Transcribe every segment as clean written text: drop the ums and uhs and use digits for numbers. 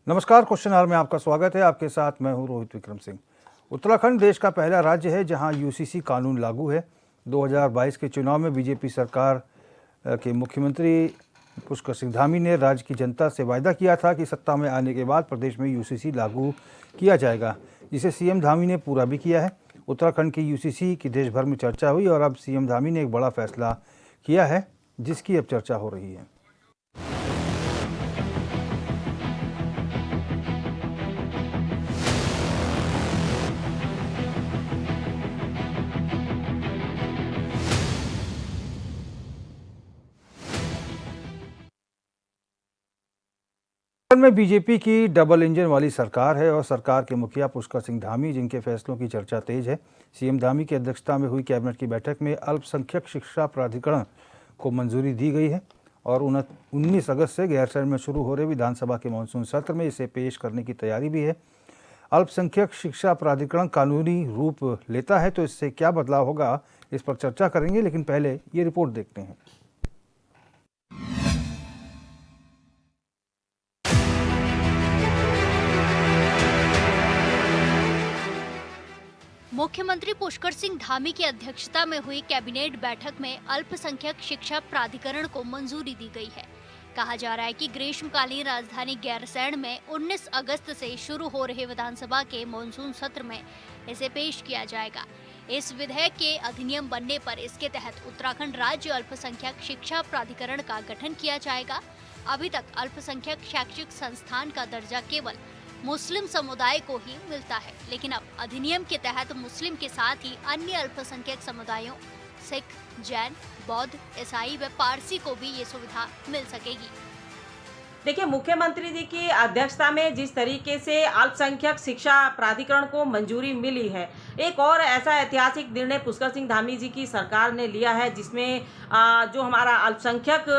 नमस्कार, question our में आपका स्वागत है। आपके साथ मैं हूं रोहित विक्रम सिंह। उत्तराखंड देश का पहला राज्य है जहां यूसीसी कानून लागू है। 2022 के चुनाव में बीजेपी सरकार के मुख्यमंत्री पुष्कर सिंह धामी ने राज्य की जनता से वायदा किया था कि सत्ता में आने के बाद प्रदेश में यूसीसी लागू किया जाएगा, जिसे सीएम धामी ने पूरा भी किया है। उत्तराखंड की यूसीसी की देश भर में चर्चा हुई और अब सीएम धामी ने एक बड़ा फैसला किया है, जिसकी अब चर्चा हो रही है। उत्तराखंड में बीजेपी की डबल इंजन वाली सरकार है और सरकार के मुखिया पुष्कर सिंह धामी, जिनके फैसलों की चर्चा तेज है। सीएम धामी की अध्यक्षता में हुई कैबिनेट की बैठक में अल्पसंख्यक शिक्षा प्राधिकरण को मंजूरी दी गई है और 19 अगस्त से गैरसैंण में शुरू हो रहे विधानसभा के मानसून सत्र में इसे पेश करने की तैयारी भी है। अल्पसंख्यक शिक्षा प्राधिकरण कानूनी रूप लेता है तो इससे क्या बदलाव होगा, इस पर चर्चा करेंगे, लेकिन पहले ये रिपोर्ट देखते हैं। मुख्यमंत्री पुष्कर सिंह धामी की अध्यक्षता में हुई कैबिनेट बैठक में अल्पसंख्यक शिक्षा प्राधिकरण को मंजूरी दी गई है। कहा जा रहा है कि ग्रीष्मकालीन राजधानी गैरसैंण में 19 अगस्त से शुरू हो रहे विधानसभा के मानसून सत्र में इसे पेश किया जाएगा। इस विधेयक के अधिनियम बनने पर इसके तहत उत्तराखंड राज्य अल्पसंख्यक शिक्षा प्राधिकरण का गठन किया जाएगा। अभी तक अल्पसंख्यक शैक्षिक संस्थान का दर्जा केवल मुस्लिम समुदाय को ही मिलता है, लेकिन अब अधिनियम के तहत मुस्लिम के साथ ही अन्य अल्पसंख्यक समुदायों सिख, जैन, बौद्ध, ईसाई व पारसी को भी ये सुविधा मिल सकेगी। देखिए, मुख्यमंत्री जी की अध्यक्षता में जिस तरीके से अल्पसंख्यक शिक्षा प्राधिकरण को मंजूरी मिली है, एक और ऐसा ऐतिहासिक निर्णय पुष्कर सिंह धामी जी की सरकार ने लिया है, जिसमें जो हमारा अल्पसंख्यक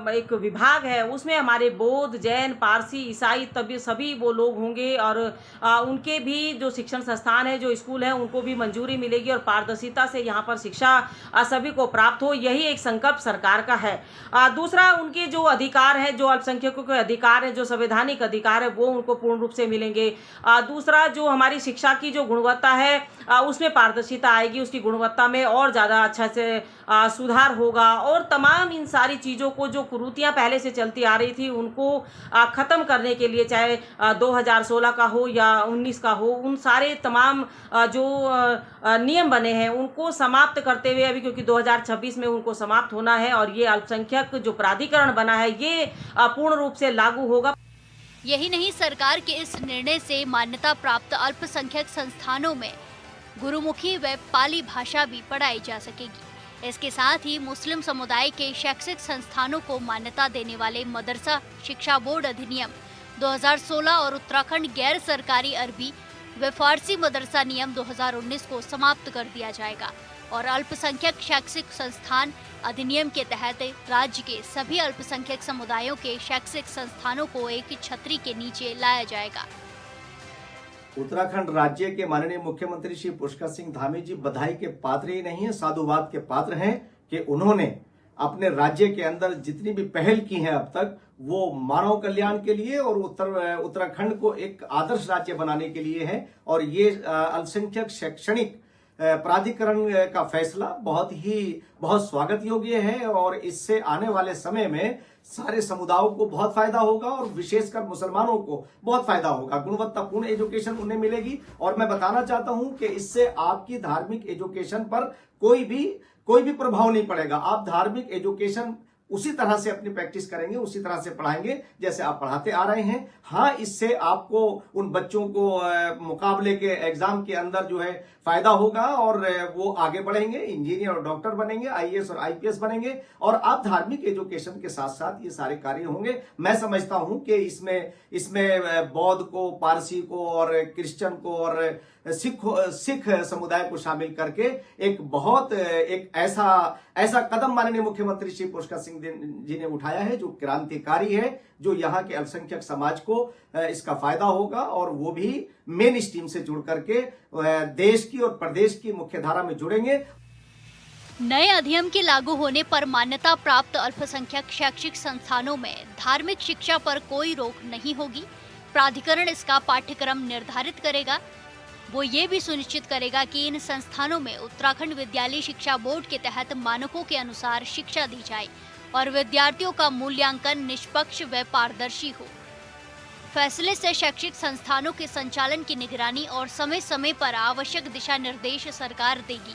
एक विभाग है उसमें हमारे बौद्ध, जैन, पारसी, ईसाई तभी सभी वो लोग होंगे और उनके भी जो शिक्षण संस्थान है, जो स्कूल है, उनको भी मंजूरी मिलेगी और पारदर्शिता से यहाँ पर शिक्षा सभी को प्राप्त हो, यही एक संकल्प सरकार का है। दूसरा, उनके जो अधिकार है, जो अल्पसंख्यकों के अधिकार है, जो संवैधानिक अधिकार है, वो उनको पूर्ण रूप से मिलेंगे। दूसरा, जो हमारी शिक्षा की जो गुणवत्ता है उसमें पारदर्शिता आएगी, उसकी गुणवत्ता में और ज़्यादा अच्छा से सुधार होगा और तमाम इन सारी चीज़ों को जो कुरीतियाँ पहले से चलती आ रही थी उनको ख़त्म करने के लिए, चाहे 2016 का हो या 19 का हो, उन सारे तमाम जो नियम बने हैं उनको समाप्त करते हुए अभी, क्योंकि 2026 में उनको समाप्त होना है और ये अल्पसंख्यक जो प्राधिकरण बना है ये पूर्ण रूप से लागू होगा। यही नहीं, सरकार के इस निर्णय से मान्यता प्राप्त अल्पसंख्यक संस्थानों में गुरुमुखी व पाली भाषा भी पढ़ाई जा सकेगी। इसके साथ ही मुस्लिम समुदाय के शैक्षिक संस्थानों को मान्यता देने वाले मदरसा शिक्षा बोर्ड अधिनियम 2016 और उत्तराखंड गैर सरकारी अरबी व फारसी मदरसा नियम 2019 को समाप्त कर दिया जाएगा और अल्पसंख्यक शैक्षिक संस्थान अधिनियम के तहत राज्य के सभी अल्पसंख्यक समुदायों के शैक्षिक संस्थानों को एक छतरी के नीचे लाया जाएगा। उत्तराखंड राज्य के माननीय मुख्यमंत्री श्री पुष्कर सिंह धामी जी बधाई के पात्र ही नहीं है, साधुवाद के पात्र हैं कि उन्होंने अपने राज्य के अंदर जितनी भी पहल की है अब तक वो मानव कल्याण के लिए और उत्तराखंड को एक आदर्श राज्य बनाने के लिए है। और ये अल्पसंख्यक शैक्षणिक प्राधिकरण का फैसला बहुत स्वागत योग्य है और इससे आने वाले समय में सारे समुदायों को बहुत फायदा होगा और विशेषकर मुसलमानों को बहुत फायदा होगा। गुणवत्तापूर्ण एजुकेशन उन्हें मिलेगी और मैं बताना चाहता हूं कि इससे आपकी धार्मिक एजुकेशन पर कोई भी प्रभाव नहीं पड़ेगा। आप धार्मिक एजुकेशन उसी तरह से अपनी प्रैक्टिस करेंगे, उसी तरह से पढ़ाएंगे जैसे आप पढ़ाते आ रहे हैं। हाँ, इससे आपको उन बच्चों को मुकाबले के एग्जाम के अंदर जो है फायदा होगा और वो आगे बढ़ेंगे, इंजीनियर और डॉक्टर बनेंगे, आईएएस और आईपीएस बनेंगे और आप धार्मिक एजुकेशन के साथ साथ ये सारे कार्य होंगे। मैं समझता हूं कि इसमें बौद्ध को, पारसी को और क्रिश्चियन को और सिख समुदाय को शामिल करके एक ऐसा कदम माननीय मुख्यमंत्री श्री पुष्कर सिंह जी ने उठाया है जो क्रांतिकारी है, जो यहाँ के अल्पसंख्यक समाज को इसका फायदा होगा और वो भी मेन स्ट्रीम से जुड़ करके देश की और प्रदेश की मुख्य धारा में जुड़ेंगे। नए अधिनियम के लागू होने पर मान्यता प्राप्त अल्पसंख्यक शैक्षिक संस्थानों में धार्मिक शिक्षा पर कोई रोक नहीं होगी। प्राधिकरण इसका पाठ्यक्रम निर्धारित करेगा। वो ये भी सुनिश्चित करेगा कि इन संस्थानों में उत्तराखंड विद्यालय शिक्षा बोर्ड के तहत मानकों के अनुसार शिक्षा दी जाए और विद्यार्थियों का मूल्यांकन निष्पक्ष व पारदर्शी हो। फैसले से शैक्षिक संस्थानों के संचालन की निगरानी और समय समय पर आवश्यक दिशा निर्देश सरकार देगी।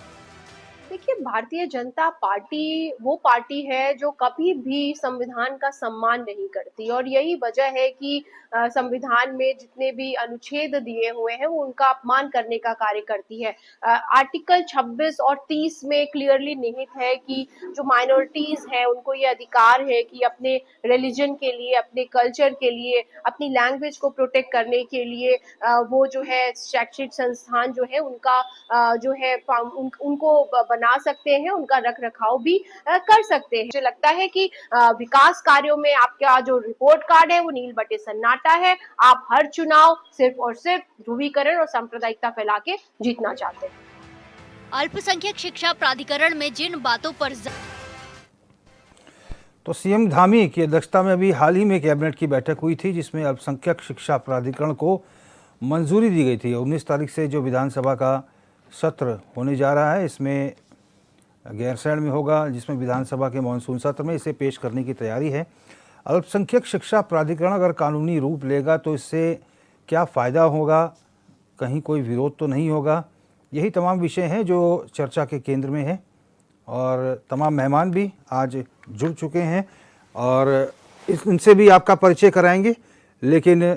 देखिए, भारतीय जनता पार्टी वो पार्टी है जो कभी भी संविधान का सम्मान नहीं करती और यही वजह है कि संविधान में जितने भी अनुच्छेद दिए हुए हैं वो उनका अपमान करने का कार्य करती है। आर्टिकल 26 और 30 में क्लियरली निहित है कि जो माइनॉरिटीज हैं उनको ये अधिकार है कि अपने रिलीजन के लिए, अपने कल्चर के लिए, अपनी लैंग्वेज को प्रोटेक्ट करने के लिए वो जो है शैक्षिक संस्थान जो है उनका जो है उनको बना सकते हैं, उनका रख-रखाव भी कर सकते हैं। मुझे लगता है कि विकास कार्यों में आपका जो रिपोर्ट कार्ड है वो नील बटे सन्नाटा है। आप हर चुनाव सिर्फ और सिर्फ ध्रुवीकरण और सांप्रदायिकता फैला के जीतना चाहते हैं। अल्पसंख्यक शिक्षा प्राधिकरण में जिन बातों पर तो सीएम धामी की अध्यक्षता में अभी हाल ही में कैबिनेट की बैठक हुई थी जिसमें अल्पसंख्यक शिक्षा प्राधिकरण को मंजूरी दी गई थी। 19 तारीख से जो विधानसभा का सत्र होने जा रहा है इसमें गैरसैंण में होगा, जिसमें विधानसभा के मानसून सत्र में इसे पेश करने की तैयारी है। अल्पसंख्यक शिक्षा प्राधिकरण अगर कानूनी रूप लेगा तो इससे क्या फ़ायदा होगा, कहीं कोई विरोध तो नहीं होगा, यही तमाम विषय हैं जो चर्चा के केंद्र में हैं और तमाम मेहमान भी आज जुड़ चुके हैं और इनसे भी आपका परिचय कराएंगे। लेकिन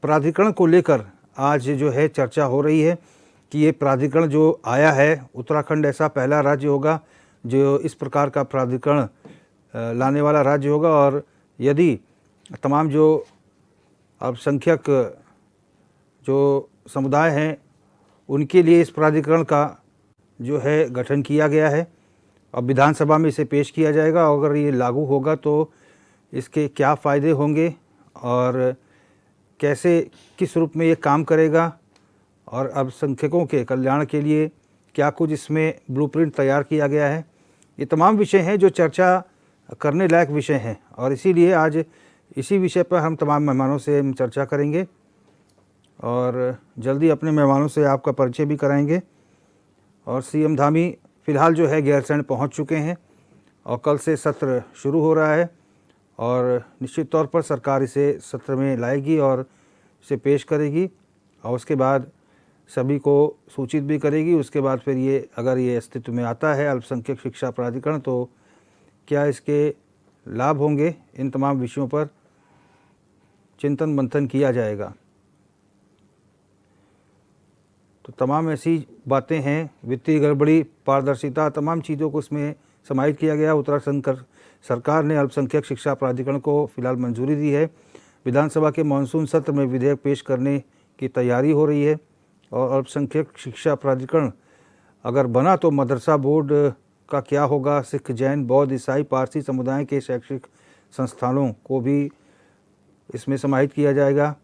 प्राधिकरण को लेकर आज जो है चर्चा हो रही है कि ये प्राधिकरण जो आया है, उत्तराखंड ऐसा पहला राज्य होगा जो इस प्रकार का प्राधिकरण लाने वाला राज्य होगा और यदि तमाम जो अल्पसंख्यक जो समुदाय हैं उनके लिए इस प्राधिकरण का जो है गठन किया गया है और विधानसभा में इसे पेश किया जाएगा। अगर ये लागू होगा तो इसके क्या फ़ायदे होंगे और कैसे किस रूप में ये काम करेगा और अल्पसंख्यकों के कल्याण के लिए क्या कुछ इसमें ब्लूप्रिंट तैयार किया गया है, ये तमाम विषय हैं जो चर्चा करने लायक विषय हैं और इसीलिए आज इसी विषय पर हम तमाम मेहमानों से हम चर्चा करेंगे और जल्दी अपने मेहमानों से आपका परिचय भी कराएंगे। और सीएम धामी फ़िलहाल जो है गैरसैंण पहुंच चुके हैं और कल से सत्र शुरू हो रहा है और निश्चित तौर पर सरकार इसे सत्र में लाएगी और इसे पेश करेगी और उसके बाद सभी को सूचित भी करेगी। उसके बाद फिर ये अगर ये अस्तित्व में आता है अल्पसंख्यक शिक्षा प्राधिकरण तो क्या इसके लाभ होंगे, इन तमाम विषयों पर चिंतन मंथन किया जाएगा। तो तमाम ऐसी बातें हैं, वित्तीय गड़बड़ी, पारदर्शिता, तमाम चीज़ों को इसमें समाहित किया गया। उत्तराखंड सरकार ने अल्पसंख्यक शिक्षा प्राधिकरण को फिलहाल मंजूरी दी है। विधानसभा के मानसून सत्र में विधेयक पेश करने की तैयारी हो रही है और अल्पसंख्यक शिक्षा प्राधिकरण अगर बना तो मदरसा बोर्ड का क्या होगा, सिख, जैन, बौद्ध, ईसाई, पारसी समुदाय के शैक्षिक संस्थानों को भी इसमें समाहित किया जाएगा।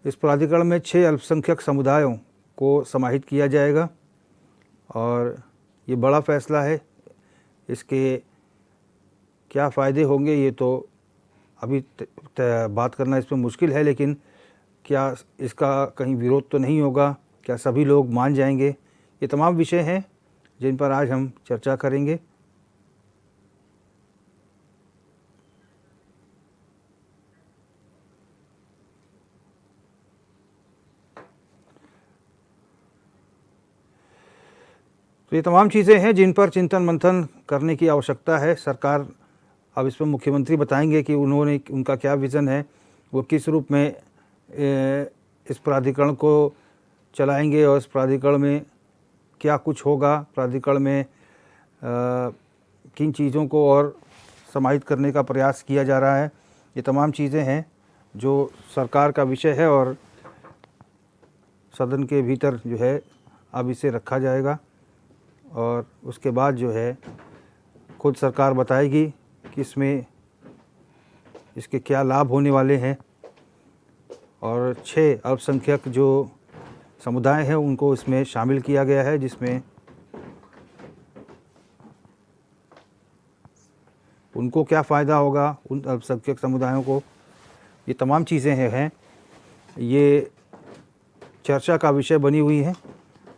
इस प्राधिकरण में 6 अल्पसंख्यक समुदायों को समाहित किया जाएगा और ये बड़ा फैसला है। इसके क्या फ़ायदे होंगे ये तो अभी बात करना इस पर मुश्किल है, लेकिन क्या इसका कहीं विरोध तो नहीं होगा, क्या सभी लोग मान जाएंगे, ये तमाम विषय हैं जिन पर आज हम चर्चा करेंगे। तो ये तमाम चीज़ें हैं जिन पर चिंतन मंथन करने की आवश्यकता है। सरकार अब इस पर मुख्यमंत्री बताएंगे कि उनका क्या विज़न है, वो किस रूप में इस प्राधिकरण को चलाएंगे और इस प्राधिकरण में क्या कुछ होगा, प्राधिकरण में किन चीज़ों को और समाहित करने का प्रयास किया जा रहा है। ये तमाम चीज़ें हैं जो सरकार का विषय है और सदन के भीतर जो है अब इसे रखा जाएगा और उसके बाद जो है खुद सरकार बताएगी कि इसमें इसके क्या लाभ होने वाले हैं और 6 अल्पसंख्यक जो समुदाय हैं उनको इसमें शामिल किया गया है, जिसमें उनको क्या फ़ायदा होगा, उन अल्पसंख्यक समुदायों को, ये तमाम चीज़ें हैं ये चर्चा का विषय बनी हुई है।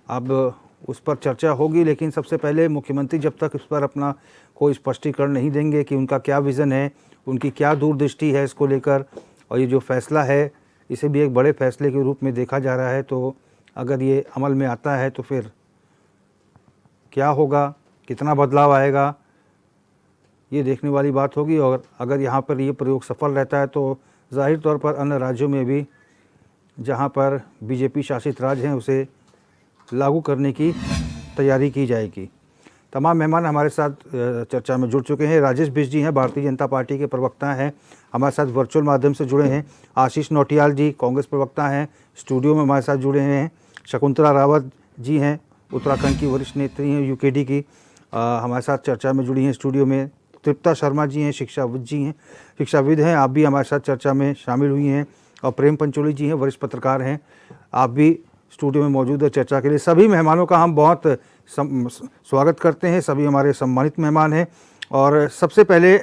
अब उस पर चर्चा होगी, लेकिन सबसे पहले मुख्यमंत्री जब तक इस पर अपना कोई स्पष्टीकरण नहीं देंगे कि उनका क्या विज़न है, उनकी क्या दूरदृष्टि है इसको लेकर, और ये जो फैसला है इसे भी एक बड़े फैसले के रूप में देखा जा रहा है, तो अगर ये अमल में आता है तो फिर क्या होगा, कितना बदलाव आएगा, ये देखने वाली बात होगी। और अगर यहाँ पर ये प्रयोग सफल रहता है तो जाहिर तौर पर अन्य राज्यों में भी जहाँ पर बीजेपी शासित राज्य हैं उसे लागू करने की तैयारी की जाएगी। तमाम मेहमान हमारे साथ चर्चा में जुड़ चुके हैं। राजेश बिष्ट जी हैं, भारतीय जनता पार्टी के प्रवक्ता हैं, हमारे साथ वर्चुअल माध्यम से जुड़े हैं। आशीष नौटियाल जी कांग्रेस प्रवक्ता हैं, स्टूडियो में हमारे साथ जुड़े हैं। शकुंतला रावत जी हैं, उत्तराखंड की वरिष्ठ नेत्री हैं यूकेडी की, हमारे साथ चर्चा में जुड़ी हैं स्टूडियो में। तृप्ता शर्मा जी हैं, शिक्षाविद हैं, आप भी हमारे साथ चर्चा में शामिल हुई हैं। और प्रेम पंचोली जी हैं, वरिष्ठ पत्रकार हैं, आप भी स्टूडियो में मौजूद है चर्चा के लिए। सभी मेहमानों का हम बहुत स्वागत करते हैं, सभी हमारे सम्मानित मेहमान हैं। और सबसे पहले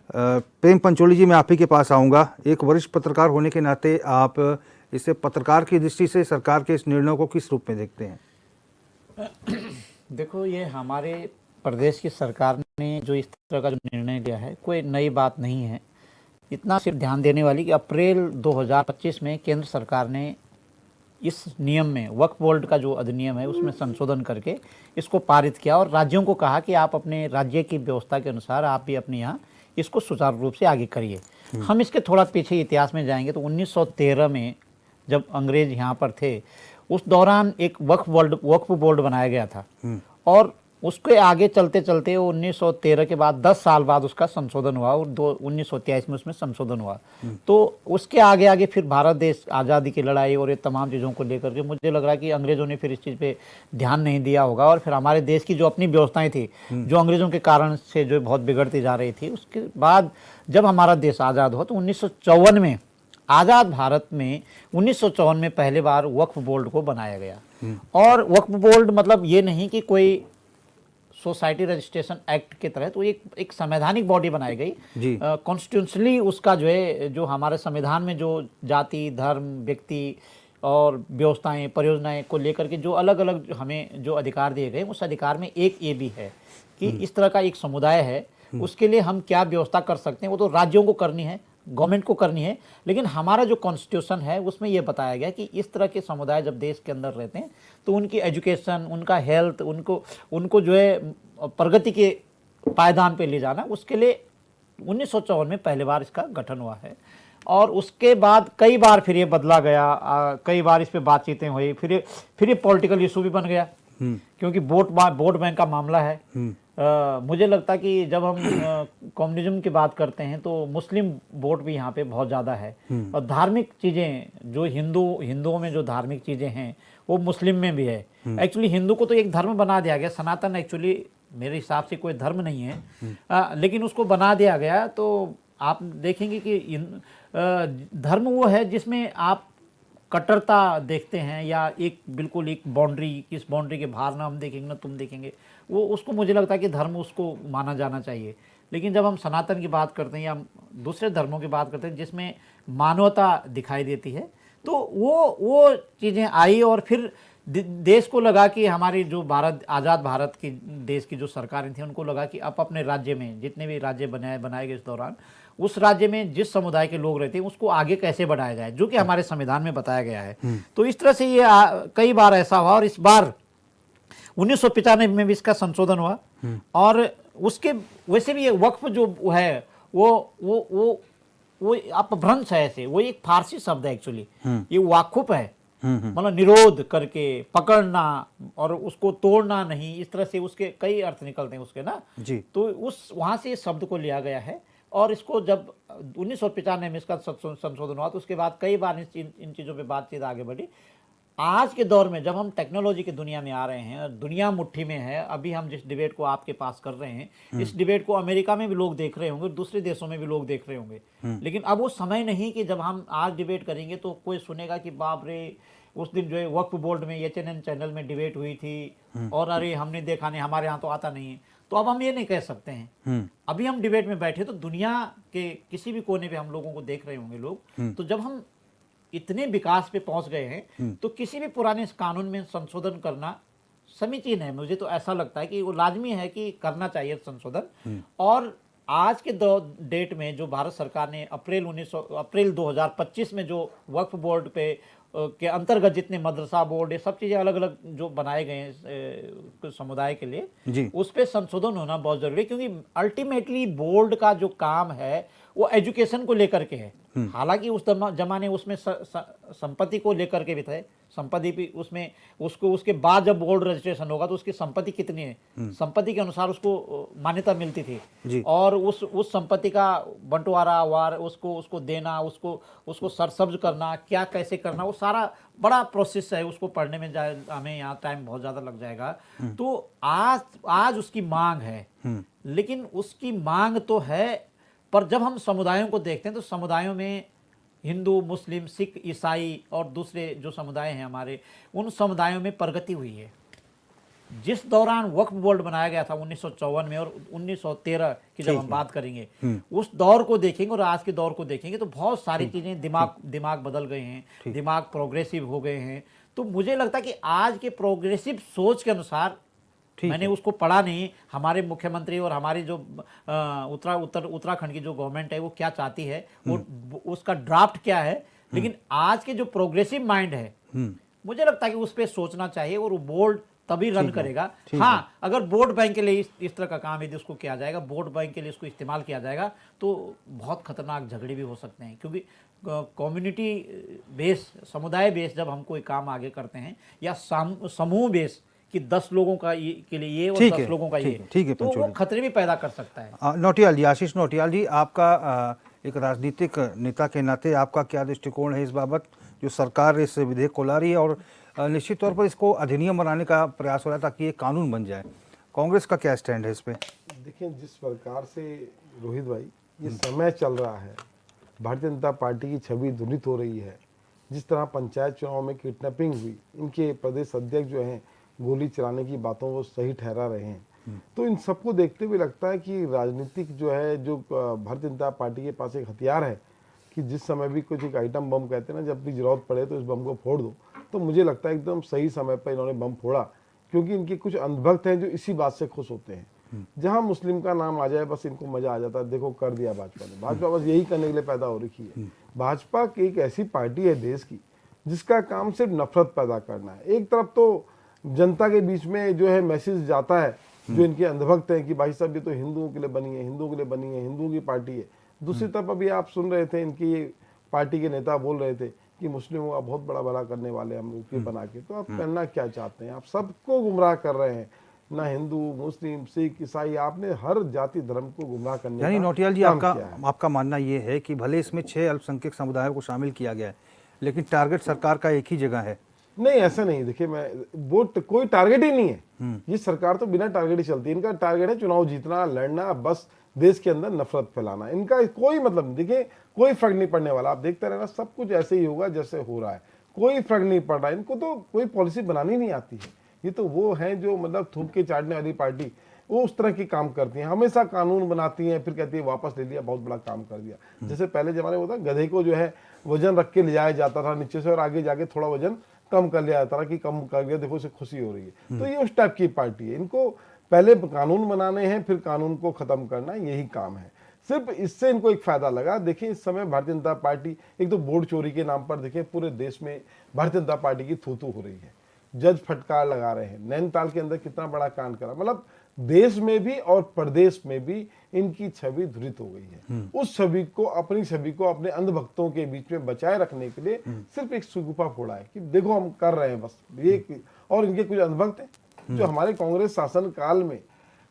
प्रेम पंचोली जी, मैं आप ही के पास आऊँगा। एक वरिष्ठ पत्रकार होने के नाते आप इसे पत्रकार की दृष्टि से सरकार के इस निर्णय को किस रूप में देखते हैं? देखो, ये हमारे प्रदेश की सरकार ने जो इस तरह का जो निर्णय लिया है कोई नई बात नहीं है। इतना सिर्फ ध्यान देने वाली कि अप्रैल 2025 में केंद्र सरकार ने इस नियम में, वक्फ बोर्ड का जो अधिनियम है उसमें संशोधन करके इसको पारित किया और राज्यों को कहा कि आप अपने राज्य की व्यवस्था के अनुसार आप भी अपने यहाँ इसको सुचारू रूप से आगे करिए। हम इसके थोड़ा पीछे इतिहास में जाएंगे तो 1913 में जब अंग्रेज यहाँ पर थे उस दौरान एक वक्फ बोर्ड बनाया गया था और उसके आगे चलते चलते 1913 के बाद 10 साल बाद उसका संशोधन हुआ और 1923 में उसमें संशोधन हुआ। तो उसके आगे आगे फिर भारत देश आज़ादी की लड़ाई और ये तमाम चीज़ों को लेकर के मुझे लग रहा है कि अंग्रेज़ों ने फिर इस चीज़ पे ध्यान नहीं दिया होगा और फिर हमारे देश की जो अपनी व्यवस्थाएं थी जो अंग्रेज़ों के कारण से जो बहुत बिगड़ती जा रही थी, उसके बाद जब हमारा देश आज़ाद हुआ तो 1954 में आज़ाद भारत में 1954 में पहले बार वक्फ बोर्ड को बनाया गया। और वक्फ बोर्ड मतलब ये नहीं कि कोई सोसाइटी रजिस्ट्रेशन एक्ट के तहत तो एक संवैधानिक बॉडी बनाई गई। कॉन्स्टिट्यूशनली उसका जो है, जो हमारे संविधान में जो जाति, धर्म, व्यक्ति और व्यवस्थाएं, परियोजनाएं को लेकर के जो अलग अलग हमें जो अधिकार दिए गए, उस अधिकार में एक ये भी है कि इस तरह का एक समुदाय है, उसके लिए हम क्या व्यवस्था कर सकते हैं। वो तो राज्यों को करनी है, गवर्नमेंट को करनी है, लेकिन हमारा जो कॉन्स्टिट्यूशन है उसमें यह बताया गया कि इस तरह के समुदाय जब देश के अंदर रहते हैं तो उनकी एजुकेशन, उनका हेल्थ, उनको जो है प्रगति के पायदान पे ले जाना, उसके लिए 1954 में पहली बार इसका गठन हुआ है। और उसके बाद कई बार फिर ये बदला गया, कई बार इस पे बातचीतें हुई, फिर ये पॉलिटिकल इशू भी बन गया क्योंकि वोट बैंक का मामला है। मुझे लगता कि जब हम कम्युनिज्म की बात करते हैं तो मुस्लिम वोट भी यहाँ पे बहुत ज़्यादा है और धार्मिक चीज़ें जो हिंदुओं में जो धार्मिक चीज़ें हैं वो मुस्लिम में भी है। एक्चुअली हिंदू को तो एक धर्म बना दिया गया, सनातन एक्चुअली मेरे हिसाब से कोई धर्म नहीं है, लेकिन उसको बना दिया गया। तो आप देखेंगे कि धर्म वो है जिसमें आप कट्टरता देखते हैं या एक बिल्कुल एक बाउंड्री, किस बाउंड्री के बाहर ना हम देखेंगे ना तुम देखेंगे, वो उसको मुझे लगता है कि धर्म उसको माना जाना चाहिए। लेकिन जब हम सनातन की बात करते हैं या दूसरे धर्मों की बात करते हैं जिसमें मानवता दिखाई देती है, तो वो चीज़ें आई और फिर देश को लगा कि हमारी जो आज़ाद भारत की देश की जो सरकारें थी उनको लगा कि अब अपने राज्य में जितने भी राज्य बनाए गए इस दौरान, उस राज्य में जिस समुदाय के लोग रहते हैं उसको आगे कैसे बढ़ाया जाए, जो कि हमारे संविधान में बताया गया है। तो इस तरह से ये कई बार ऐसा हुआ और इस बार 1995 में भी इसका संशोधन हुआ। और उसके वैसे भी ये वक्फ जो है वो अपभ्रंश है, ऐसे वो एक फारसी शब्द है एक्चुअली, ये वाकुफ है, मतलब निरोध करके पकड़ना और उसको तोड़ना नहीं, इस तरह से उसके कई अर्थ निकलते हैं उसके ना जी। तो उस वहां से इस शब्द को लिया गया है और इसको जब 1995 में इसका संशोधन हुआ तो उसके बाद कई बार इन चीज़ों पे बातचीत आगे बढ़ी। आज के दौर में जब हम टेक्नोलॉजी की दुनिया में आ रहे हैं, दुनिया मुट्ठी में है, अभी हम जिस डिबेट को आपके पास कर रहे हैं, इस डिबेट को अमेरिका में भी लोग देख रहे होंगे, दूसरे देशों में भी लोग देख रहे होंगे। लेकिन अब वो समय नहीं कि जब हम आज डिबेट करेंगे तो कोई सुनेगा कि बाप रे, उस दिन जो है वक्फ बोर्ड में HNN चैनल में डिबेट हुई थी और अरे हमने देखा नहीं, हमारे यहाँ तो आता नहीं है। तो अब हम ये नहीं कह सकते हैं। अभी हम डिबेट में बैठे तो दुनिया के किसी भी कोने पे हम लोगों को देख रहे होंगे लोग, तो जब हम इतने विकास पे पहुंच गए हैं तो किसी भी पुराने इस कानून में संशोधन करना समीचीन है। मुझे तो ऐसा लगता है कि वो लाजमी है कि करना चाहिए संशोधन। और आज के डेट में जो भारत सरकार ने अप्रैल 2025 में जो वक्फ बोर्ड पे के अंतर्गत जितने मदरसा बोर्ड, ये सब चीज़ें अलग अलग जो बनाए गए हैं समुदाय के लिए, उस पर संशोधन होना बहुत जरूरी है, क्योंकि अल्टीमेटली बोर्ड का जो काम है वो एजुकेशन को लेकर के है। हालांकि उस जमाने उसमें संपत्ति को लेकर के भी थे, संपत्ति भी उसमें उसको उसके बाद जब बोर्ड रजिस्ट्रेशन होगा तो उसकी संपत्ति कितनी है, संपत्ति के अनुसार उसको मान्यता मिलती थी। और उस संपत्ति का बंटवारा उसको देना, उसको सरसब्ज करना, क्या कैसे करना, वो सारा बड़ा प्रोसेस है। उसको पढ़ने में हमें यहाँ टाइम बहुत ज़्यादा लग जाएगा। तो आज उसकी मांग है, लेकिन उसकी मांग तो है, पर जब हम समुदायों को देखते हैं तो समुदायों में हिंदू, मुस्लिम, सिख, ईसाई और दूसरे जो समुदाय हैं हमारे, उन समुदायों में प्रगति हुई है। जिस दौरान वक्फ बोर्ड बनाया गया था 1954 में और 1913 की जब हम बात करेंगे, उस दौर को देखेंगे और आज के दौर को देखेंगे तो बहुत सारी चीज़ें दिमाग बदल गए हैं, दिमाग प्रोग्रेसिव हो गए हैं। तो मुझे लगता है कि आज के प्रोग्रेसिव सोच के अनुसार, मैंने उसको पढ़ा नहीं, हमारे मुख्यमंत्री और हमारी जो उत्तराखंड की जो गवर्नमेंट है वो क्या चाहती है, वो उसका ड्राफ्ट क्या है, लेकिन आज के जो प्रोग्रेसिव माइंड है मुझे लगता है कि उस पर सोचना चाहिए और वो बोर्ड तभी रन करेगा। हाँ, अगर बोर्ड बैंक के लिए इस तरह का काम यदि उसको किया जाएगा, बोर्ड बैंक के लिए इसको इस्तेमाल किया जाएगा तो बहुत खतरनाक झगड़े भी हो सकते हैं, क्योंकि कम्युनिटी बेस, समुदाय बेस जब हम कोई काम आगे करते हैं या समूह बेस कि 10 लोगों का के लिए ये और 10 लोगों का ये, ठीक है, तो वो खतरे भी पैदा कर सकता है। नौटियाल जी, आशीष नौटियाल जी, आपका एक राजनीतिक नेता के नाते आपका क्या दृष्टिकोण है इस बाबत, जो सरकार इस विधेयक को ला रही है और निश्चित तौर पर इसको अधिनियम बनाने का प्रयास हो रहा है ताकि ये कानून बन जाए, कांग्रेस का क्या स्टैंड है इस पे? देखिए, जिस प्रकार से रोहित भाई ये समय चल रहा है, भारतीय जनता पार्टी की छवि धुनित हो रही है। जिस तरह पंचायत चुनाव में किडनैपिंग हुई, इनके प्रदेश अध्यक्ष जो हैं गोली चलाने की बातों को सही ठहरा रहे हैं, तो इन सबको देखते हुए लगता है कि राजनीतिक जो है, जो भारतीय जनता पार्टी के पास एक हथियार है कि जिस समय भी कुछ एक आइटम बम कहते हैं ना, जब भी जरूरत पड़े तो इस बम को फोड़ दो। तो मुझे लगता है एकदम सही समय पर इन्होंने बम फोड़ा, क्योंकि इनके कुछ अंधभक्त हैं जो इसी बात से खुश होते हैं। जहां मुस्लिम का नाम आ जाए बस इनको मजा आ जाता है, देखो कर दिया भाजपा ने। भाजपा बस यही करने के लिए पैदा हो रखी है। भाजपा एक ऐसी पार्टी है देश की जिसका काम सिर्फ नफरत पैदा करना है। एक तरफ तो जनता के बीच में जो है मैसेज जाता है, जो इनके अंधभक्त हैं कि भाई साहब ये तो हिंदुओं के लिए बनी है, हिंदुओं के लिए बनी है, हिंदुओं की पार्टी है। दूसरी तरफ अभी आप सुन रहे थे, इनकी ये पार्टी के नेता बोल रहे थे कि मुस्लिमों का बहुत बड़ा भला करने वाले हम लोग बना के। तो आप करना क्या चाहते हैं? आप सबको गुमराह कर रहे हैं, ना हिंदू, मुस्लिम, सिख, ईसाई, आपने हर जाति धर्म को गुमराह करने यानी का नौटियाल जी, काम किया है। आपका मानना ये है कि भले इसमें 6 अल्पसंख्यक समुदायों को शामिल किया गया है, लेकिन टारगेट सरकार का एक ही जगह है। नहीं, ऐसा नहीं। देखिए, मैं वो कोई टारगेट ही नहीं है। ये सरकार तो बिना टारगेट ही चलती है। इनका टारगेट है चुनाव जीतना, लड़ना, बस देश के अंदर नफरत फैलाना। इनका कोई मतलब नहीं। देखिए, कोई फर्क नहीं पड़ने वाला। आप देखते रहना, सब कुछ ऐसे ही होगा जैसे हो रहा है, कोई फर्क नहीं पड़ रहा है। इनको तो कोई पॉलिसी बनानी नहीं आती है। ये तो वो हैं जो मतलब थूक के चाटने वाली पार्टी, वो उस तरह की काम करती हैं। हमेशा कानून बनाती हैं, फिर कहती है वापस ले लिया, बहुत बड़ा काम कर दिया। जैसे पहले जमाने में होता, गधे को जो है वजन रख के ले जाया जाता था नीचे से, और आगे जाके थोड़ा वजन कम कर लिया जाता था कि कम कर दिया, देखो उसे खुशी हो रही है। तो ये उस टाइप की पार्टी है। इनको पहले कानून बनाने हैं, फिर कानून को खत्म करना, यही काम है। सिर्फ इससे इनको एक फायदा लगा। देखिए, इस समय भारतीय जनता पार्टी, एक तो वोट चोरी के नाम पर देखिए पूरे देश में भारतीय जनता पार्टी की थू-थू हो रही है। जज फटकार लगा रहे हैं। नैनीताल के अंदर कितना बड़ा कांड करा, मतलब देश में भी और प्रदेश में भी इनकी छवि धुरित हो गई है। उस छवि को, अपनी छवि को अपने अंधभक्तों के बीच में बचाए रखने के लिए सिर्फ एक सुगुफा फोड़ा है कि देखो हम कर रहे हैं बस ये। और इनके कुछ अंधभक्त हैं जो हमारे कांग्रेस शासन काल में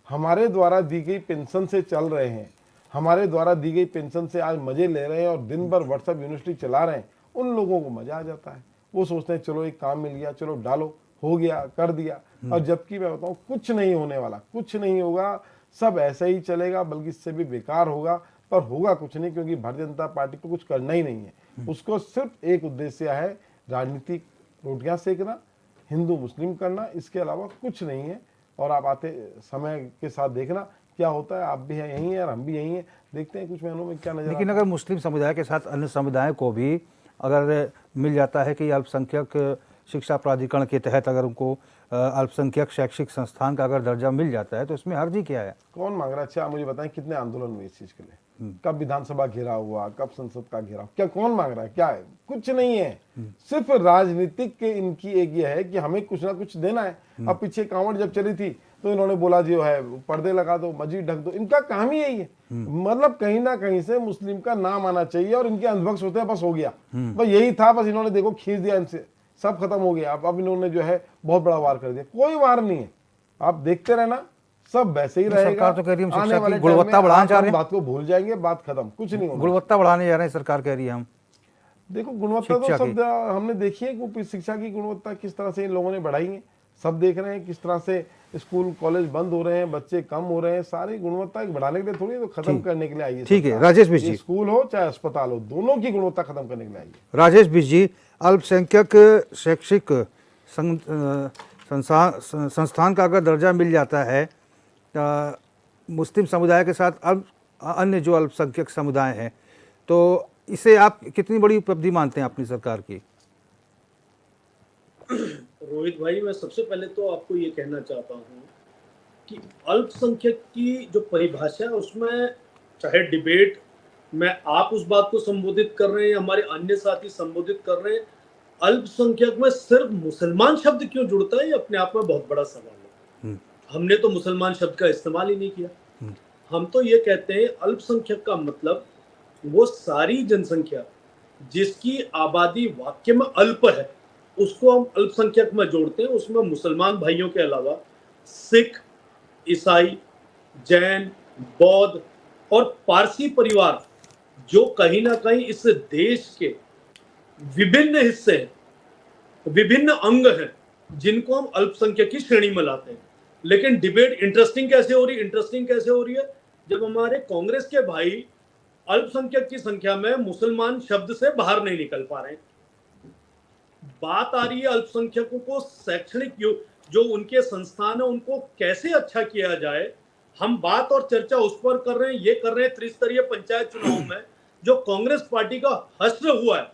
हमारे द्वारा दी गई पेंशन से चल रहे हैं, हमारे द्वारा दी गई पेंशन से आज मजे ले रहे हैं और दिन भर व्हाट्सएप यूनिवर्सिटी चला रहे हैं। उन लोगों को मजा आ जाता है। वो सोचते हैं चलो एक काम मिल गया, चलो डालो, हो गया, कर दिया। और जबकि मैं बताऊं, कुछ नहीं होने वाला, कुछ नहीं होगा, सब ऐसा ही चलेगा, बल्कि इससे भी बेकार होगा। पर होगा कुछ नहीं, क्योंकि भारतीय जनता पार्टी को कुछ करना ही नहीं है। उसको सिर्फ एक उद्देश्य है, राजनीतिक रोटियां सेकना, हिंदू मुस्लिम करना, इसके अलावा कुछ नहीं है। और आप आते समय के साथ देखना क्या होता है। आप भी हैं यहीं हैं और हम भी यहीं हैं, देखते हैं कुछ महीनों में क्या नजर लेकिन आता है। अगर मुस्लिम समुदाय के साथ अन्य समुदाय को भी अगर मिल जाता है कि अल्पसंख्यक शिक्षा प्राधिकरण के तहत अगर उनको अल्पसंख्यक शैक्षिक संस्थान का अगर दर्जा मिल जाता है तो इसमें हर्ज ही क्या है? कौन मांग रहा है? अच्छा आप मुझे बताएं, कितने आंदोलन हुए इस चीज के लिए? कब विधानसभा घेराव हुआ, कब संसद का घेराव, क्या कौन मांग रहा है? क्या है? कुछ नहीं है। सिर्फ राजनीतिक के इनकी एक ये है कि हमें कुछ ना कुछ देना है। अब पीछे कांवड़ जब चली थी तो इन्होंने बोला जो है पर्दे लगा दो, मस्जिद ढक दो। इनका काम ही यही है, मतलब कहीं ना कहीं से मुस्लिम का नाम आना चाहिए और इनके अंधभक्त होते हैं, बस हो गया, बस यही था। बस इन्होंने देखो खींच दिया, इनसे सब खत्म हो गया। अब इन्होंने जो है बहुत बड़ा वार कर दिया। कोई वार नहीं है, आप देखते रहना, सब वैसे ही रहेगा। सरकार तो कह रही है हम आने शिक्षा वाले की गुणवत्ता टाइम में बढ़ाना आप चाह रहे हैं। बात को भूल जाएंगे, बात खत्म, कुछ नहीं होगा। गुणवत्ता बढ़ाने जा रहे हैं, सरकार कह रही है हम। देखो गुणवत्ता तो शिक्षा सब हमने देखी है कि शिक्षा की गुणवत्ता किस तरह से इन लोगों ने बढ़ाई है। सब देख रहे हैं किस तरह से स्कूल कॉलेज बंद हो रहे हैं, बच्चे कम हो रहे हैं। सारी गुणवत्ता बढ़ाने के लिए थोड़ी, तो खत्म करने के लिए आई है। ठीक है राजेश बिज जी, स्कूल हो चाहे अस्पताल हो, दोनों की गुणवत्ता खत्म करने के लिए आई है। राजेश बिज जी, अल्पसंख्यक शैक्षिक संस्थान का अगर दर्जा मिल जाता है मुस्लिम समुदाय के साथ अन्य जो अल्पसंख्यक समुदाय हैं, तो इसे आप कितनी बड़ी उपलब्धि मानते हैं अपनी सरकार की? रोहित भाई, मैं सबसे पहले तो आपको ये कहना चाहता हूँ कि अल्पसंख्यक की जो परिभाषा है उसमें चाहे डिबेट में आप उस बात को संबोधित कर रहे हैं, हमारे अन्य साथी संबोधित कर रहे हैं, अल्पसंख्यक में सिर्फ मुसलमान शब्द क्यों जुड़ता है, ये अपने आप में बहुत बड़ा सवाल है। हमने तो मुसलमान शब्द का इस्तेमाल ही नहीं किया। हम तो ये कहते हैं अल्पसंख्यक का मतलब वो सारी जनसंख्या जिसकी आबादी वाक्य में अल्प है, उसको हम अल्पसंख्यक में जोड़ते हैं। उसमें मुसलमान भाइयों के अलावा सिख, ईसाई, जैन, बौद्ध और पारसी परिवार जो कहीं ना कहीं इस देश के विभिन्न हिस्से हैं, विभिन्न अंग हैं, जिनको हम अल्पसंख्यक की श्रेणी में लाते हैं। लेकिन डिबेट इंटरेस्टिंग कैसे हो रही है जब हमारे कांग्रेस के भाई अल्पसंख्यक की संख्या में मुसलमान शब्द से बाहर नहीं निकल पा रहे हैं। बात आ रही है अल्पसंख्यकों को शैक्षणिक जो उनके संस्थान है उनको कैसे अच्छा किया जाए। हम बात और चर्चा उस पर कर रहे हैं, ये कर रहे हैं त्रिस्तरीय पंचायत चुनाव में जो कांग्रेस पार्टी का हश्र हुआ है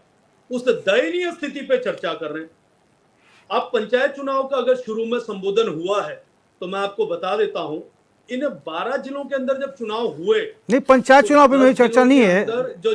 उस दयनीय स्थिति पे चर्चा कर रहे हैं। अब पंचायत चुनाव का अगर शुरू में संबोधन हुआ है तो मैं आपको बता देता हूं, इन 12 जिलों के अंदर जब चुनाव हुए, नहीं पंचायत चुनाव पे मेरी चर्चा नहीं है। जो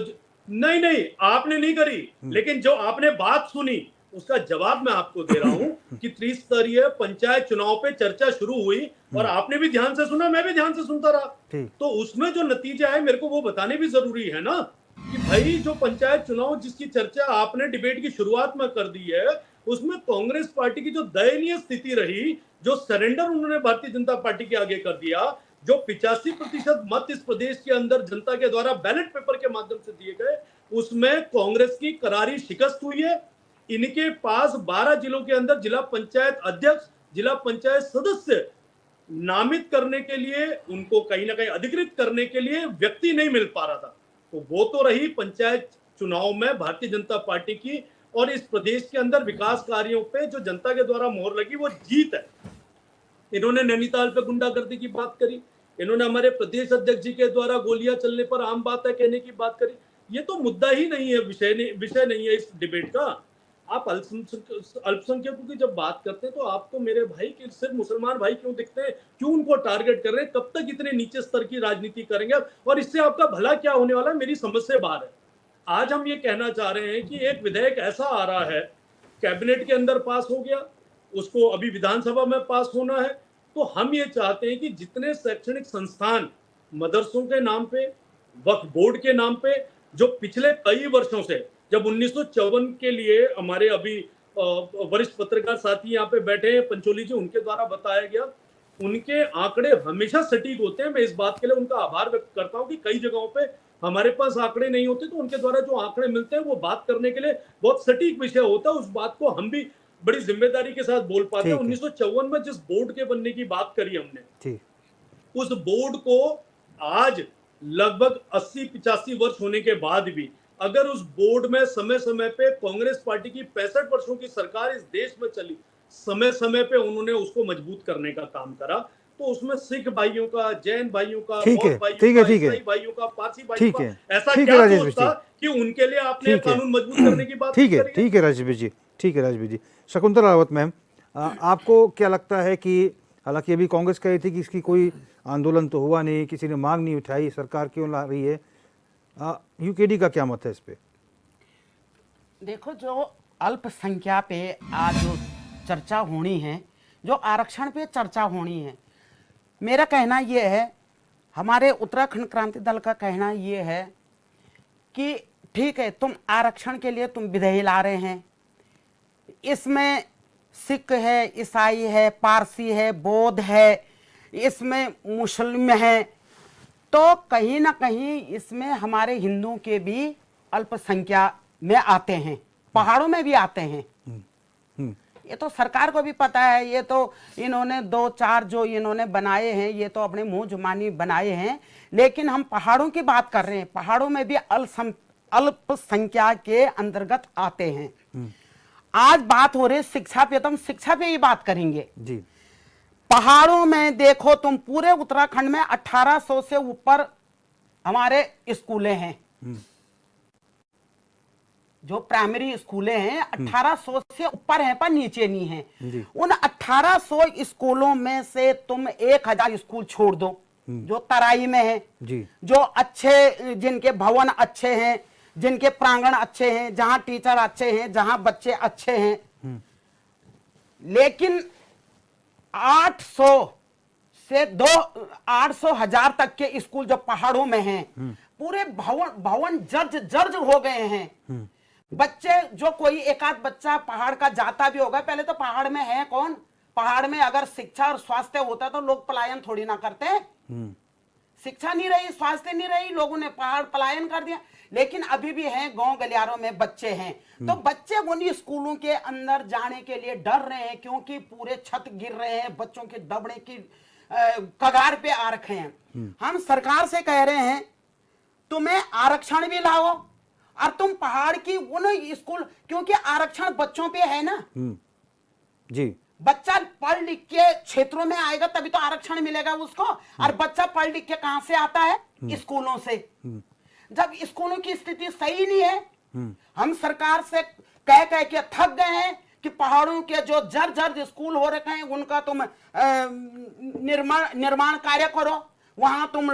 नहीं आपने नहीं करी, लेकिन जो आपने बात सुनी उसका जवाब मैं आपको दे रहा हूं कि त्रिस्तरीय पंचायत चुनाव पे चर्चा शुरू हुई और आपने भी ध्यान से सुना, मैं भी ध्यान से सुनता रहा। तो उसमें जो नतीजा है मेरे को वो बताने भी जरूरी है ना कि भाई जो पंचायत चुनाव जिसकी चर्चा आपने डिबेट की शुरुआत में कर दी है उसमें कांग्रेस पार्टी की जो दयनीय स्थिति रही, जो सरेंडर उन्होंने भारतीय जनता पार्टी के आगे कर दिया, जो 85% मत इस प्रदेश के अंदर जनता के द्वारा बैलेट पेपर के माध्यम से दिए गए, उसमें कांग्रेस की करारी शिकस्त हुई है। इनके पास 12 जिलों के अंदर जिला पंचायत अध्यक्ष, जिला पंचायत सदस्य नामित करने के लिए, उनको कहीं ना कहीं अधिकृत करने के लिए व्यक्ति नहीं मिल पा रहा था। तो वो तो रही पंचायत चुनाव में भारतीय जनता पार्टी की, और इस प्रदेश के अंदर विकास कार्यों पे जो जनता के द्वारा मोहर लगी वो जीत है। इन्होंने नैनीताल पे गुंडागर्दी की बात करी, इन्होंने हमारे प्रदेश अध्यक्ष जी के द्वारा गोलियां चलने पर आम बात है कहने की बात करी। ये तो मुद्दा ही नहीं है, विषय नहीं है इस डिबेट का। आप अल्पसंख्यकों की जब बात करते हैं तो आपको मेरे भाई के सिर्फ मुसलमान भाई क्यों दिखते हैं, क्यों उनको टारगेट कर रहे हैं, कब तक इतने नीचे स्तर की राजनीति करेंगे और इससे आपका भला क्या होने वाला है, मेरी समझ से बाहर है। आज हम ये कहना चाह रहे हैं कि एक विधेयक ऐसा आ रहा है, कैबिनेट के अंदर पास हो गया, उसको अभी विधानसभा में पास होना है। तो हम ये चाहते हैं कि जितने शैक्षणिक संस्थान मदरसों के नाम पे, वक्फ बोर्ड के नाम पे, जो पिछले कई वर्षों से, जब 1954 के लिए हमारे अभी वरिष्ठ पत्रकार साथी यहाँ पे बैठे हैं पंचोली जी, उनके द्वारा बताया गया, उनके आंकड़े हमेशा सटीक होते हैं। मैं इस बात के लिए उनका आभार व्यक्त करता हूँ कि कई जगहों पे हमारे पास आंकड़े नहीं होते तो उनके द्वारा जो आंकड़े मिलते हैं वो बात करने के लिए बहुत सटीक विषय होता है। उस बात को हम भी बड़ी जिम्मेदारी के साथ बोल पाते हैं। 1954 में जिस बोर्ड के बनने की बात करी हमने, उस बोर्ड को आज लगभग 80-85 वर्ष होने के बाद भी अगर उस बोर्ड में समय समय पे कांग्रेस पार्टी की 65 वर्षों की सरकार इस देश में चली, समय समय पे उन्होंने उसको मजबूत करने का काम करा। तो उसमें सिख भाइयों का, जैन भाइयों का, ठीक है, बौद्ध भाइयों ठीक है, का, ठीक है। ईसाई भाइयों का, पारसी भाइयों ठीक का, है, ऐसा ठीक है क्या राजेश दोष था भाई कि उनके लिए आपने ठीक है कानून मजबूत करने की बात ठीक नहीं है, करी है? ठीक है राजीव जी, ठीक है राजीव जी। शकुंतला रावत मैम, आपको क्या लगता है कि हालांकि अभी कांग्रेस कही थी कि इसकी कोई आंदोलन तो हुआ नहीं, किसी ने मांग नहीं उठाई, सरकार क्यों ला रही है, यूकेडी का क्या मत है इस पे? देखो, जो अल्पसंख्या पे आज जो चर्चा होनी है, जो आरक्षण पे चर्चा होनी है, मेरा कहना यह है, हमारे उत्तराखंड क्रांति दल का कहना यह है कि ठीक है, तुम आरक्षण के लिए तुम विधेयक ला रहे हैं, इसमें सिख है, ईसाई है, पारसी है, बौद्ध है, इसमें मुस्लिम है, तो कहीं ना कहीं इसमें हमारे हिंदुओं के भी अल्पसंख्या में आते हैं, पहाड़ों में भी आते हैं। ये तो सरकार को भी पता है, ये तो इन्होंने 2-4 जो इन्होंने बनाए हैं, ये तो अपने मुंह जुबानी बनाए हैं, लेकिन हम पहाड़ों की बात कर रहे हैं, पहाड़ों में भी अल्पसंख्या के अंतर्गत आते हैं। आज बात हो रही है शिक्षा पे, तो हम शिक्षा पे ही बात करेंगे जी। पहाड़ों में देखो तुम, पूरे उत्तराखंड में 1800 से ऊपर हमारे स्कूलें हैं, जो प्राइमरी स्कूलें हैं 1800 से ऊपर हैं, पर नीचे नहीं हैं। उन 1800 स्कूलों में से तुम 1000 स्कूल छोड़ दो जो तराई में है जी। जो अच्छे, जिनके भवन अच्छे हैं, जिनके प्रांगण अच्छे हैं, जहां टीचर अच्छे हैं, जहां बच्चे अच्छे हैं, लेकिन 800 से 800,000 तक के स्कूल जो पहाड़ों में हैं, पूरे भवन जर्ज हो गए हैं। बच्चे, जो कोई एक आध बच्चा पहाड़ का जाता भी होगा, पहले तो पहाड़ में है कौन, पहाड़ में अगर शिक्षा और स्वास्थ्य होता तो लोग पलायन थोड़ी ना करते। शिक्षा नहीं रही, स्वास्थ्य नहीं रही, लोगों ने पहाड़ पलायन कर दिया, लेकिन अभी भी हैं गांव गलियारों में बच्चे हैं। तो बच्चे उन स्कूलों के अंदर जाने के लिए डर रहे हैं, क्योंकि पूरे छत गिर रहे हैं, बच्चों के दबने की कगार पे आ रखे हैं। हम सरकार से कह रहे हैं, तुम्हें आरक्षण भी लाओ, और तुम पहाड़ की उन स्कूल, क्योंकि आरक्षण बच्चों पे है ना जी। बच्चा पढ़ लिख के क्षेत्रों में आएगा तभी तो आरक्षण मिलेगा उसको, और बच्चा पढ़ लिख के कहां से आता है? स्कूलों से। जब स्कूलों की स्थिति सही नहीं है, हम सरकार से कह के थक गए हैं कि पहाड़ों के जो जर्जर स्कूल हो रखे हैं उनका तुम निर्माण कार्य करो, वहां तुम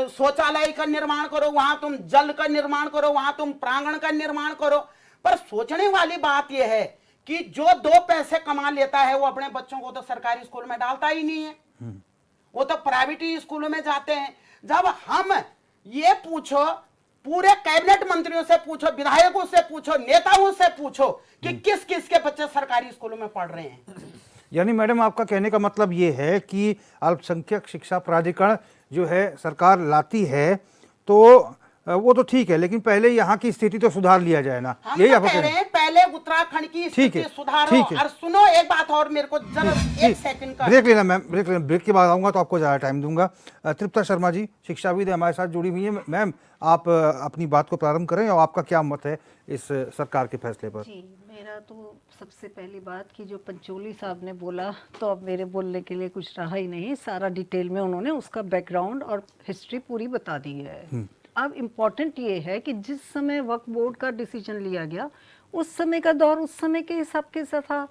शौचालय का निर्माण करो, वहां तुम जल का निर्माण करो, वहां तुम प्रांगण का निर्माण करो। पर सोचने वाली बात यह है कि जो 2 पैसे कमा लेता है वो अपने बच्चों को तो सरकारी स्कूल में डालता ही नहीं है, वो तो प्राइवेट स्कूलों में जाते हैं। जब हम ये पूछो, पूरे कैबिनेट मंत्रियों से पूछो, विधायकों से पूछो, नेताओं से पूछो कि किस किस के बच्चे सरकारी स्कूलों में पढ़ रहे हैं। यानी मैडम, आपका कहने का मतलब ये है कि अल्पसंख्यक शिक्षा प्राधिकरण जो है सरकार लाती है तो वो तो ठीक है, लेकिन पहले यहाँ की स्थिति तो सुधार लिया जाए ना, हम यही तो आपका कह रहे हैं पहले उत्तराखंड की स्थिति सुधारो। ठीक है। और सुनो एक बात और, मेरे को जरा 1 सेकंड का ब्रेक लेना मैम, ब्रेक लेना, ब्रेक के बाद आऊंगा तो आपको ज़्यादा टाइम दूंगा। तृप्ता शर्मा जी शिक्षाविद हमारे साथ जुड़ी हुई है। मैम, आप अपनी बात को प्रारंभ करें और आपका क्या मत है इस सरकार के फैसले पर? जी, मेरा तो सबसे पहली बात कि जो पंचोली साहब ने बोला, तो अब मेरे बोलने के लिए कुछ रहा ही नहीं, सारा डिटेल में उन्होंने उसका बैकग्राउंड और हिस्ट्री पूरी बता दी है। अब इम्पॉर्टेंट ये है कि जिस समय वक्फ बोर्ड का डिसीजन लिया गया, उस समय का दौर उस समय के हिसाब के साथ था,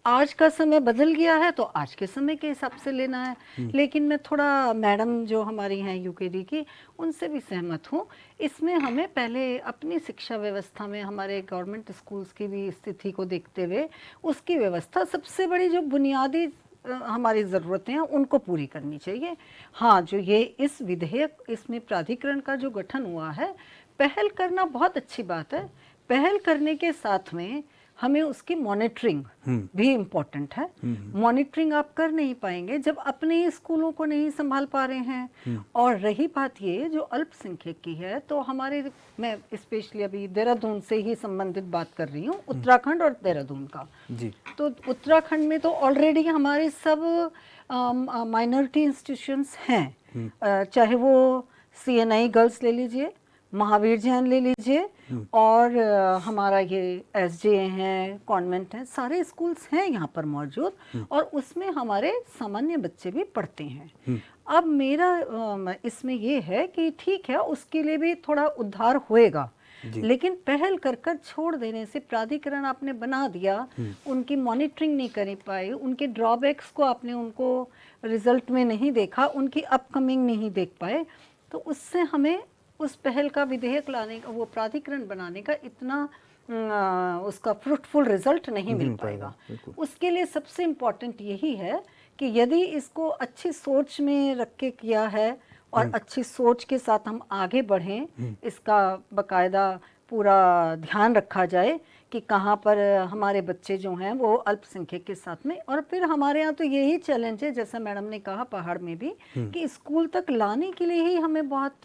आज का समय बदल गया है तो आज के समय के हिसाब से लेना है। लेकिन मैं थोड़ा मैडम जो हमारी हैं यूकेडी की, उनसे भी सहमत हूँ। इसमें हमें पहले अपनी शिक्षा व्यवस्था में हमारे गवर्नमेंट स्कूल्स की भी स्थिति को देखते हुए उसकी व्यवस्था, सबसे बड़ी जो बुनियादी हमारी ज़रूरतें हैं उनको पूरी करनी चाहिए। हाँ, जो ये इस विधेयक, इसमें प्राधिकरण का जो गठन हुआ है, पहल करना बहुत अच्छी बात है। पहल करने के साथ में हमें उसकी मॉनिटरिंग भी इम्पोर्टेंट है। मॉनिटरिंग आप कर नहीं पाएंगे जब अपने ही स्कूलों को नहीं संभाल पा रहे हैं। और रही बात ये जो अल्पसंख्यक की है, तो हमारे, मैं स्पेशली अभी देहरादून से ही संबंधित बात कर रही हूँ, उत्तराखंड और देहरादून का जी। तो उत्तराखंड में तो ऑलरेडी हमारे सब माइनॉरिटी इंस्टीट्यूशंस हैं, चाहे वो CNI गर्ल्स ले लीजिए, महावीर जैन ले लीजिए, और हमारा ये एसजे हैं, कॉन्वेंट हैं, सारे स्कूल्स हैं यहाँ पर मौजूद, और उसमें हमारे सामान्य बच्चे भी पढ़ते हैं। अब मेरा इसमें ये है कि ठीक है, उसके लिए भी थोड़ा उद्धार होएगा, लेकिन पहल कर कर छोड़ देने से, प्राधिकरण आपने बना दिया, उनकी मॉनिटरिंग नहीं कर पाए, उनके ड्रॉबैक्स को आपने उनको रिजल्ट में नहीं देखा, उनकी अपकमिंग नहीं देख पाए, तो उससे हमें उस पहल का विधेयक लाने का, वो प्राधिकरण बनाने का इतना उसका फ्रूटफुल रिजल्ट नहीं मिल पाएगा। उसके लिए सबसे इम्पोर्टेंट यही है कि यदि इसको अच्छी सोच में रख के किया है और अच्छी सोच के साथ हम आगे बढ़ें, इसका बकायदा पूरा ध्यान रखा जाए कि कहाँ पर हमारे बच्चे जो हैं वो अल्पसंख्यक के साथ में, और फिर हमारे यहाँ तो यही चैलेंज है, जैसा मैडम ने कहा पहाड़ में भी, कि स्कूल तक लाने के लिए ही हमें बहुत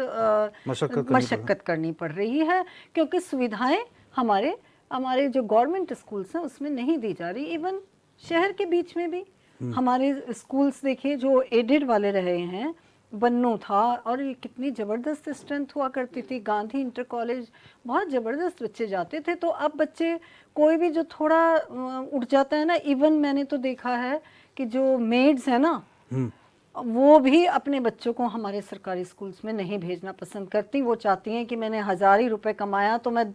मशक्कत करनी पड़ रही है, क्योंकि सुविधाएं हमारे जो गवर्नमेंट स्कूल्स हैं उसमें नहीं दी जा रही। इवन शहर के बीच में भी हमारे स्कूल्स देखिए जो एडेड वाले रहे हैं, बन्नू था, और ये कितनी ज़बरदस्त स्ट्रेंथ हुआ करती थी, गांधी इंटर कॉलेज, बहुत ज़बरदस्त बच्चे जाते थे। तो अब बच्चे कोई भी जो थोड़ा उठ जाता है ना, इवन मैंने तो देखा है कि जो मेड्स है ना, वो भी अपने बच्चों को हमारे सरकारी स्कूल्स में नहीं भेजना पसंद करती। वो चाहती हैं कि मैंने 1000 ही रुपये कमाया तो मैं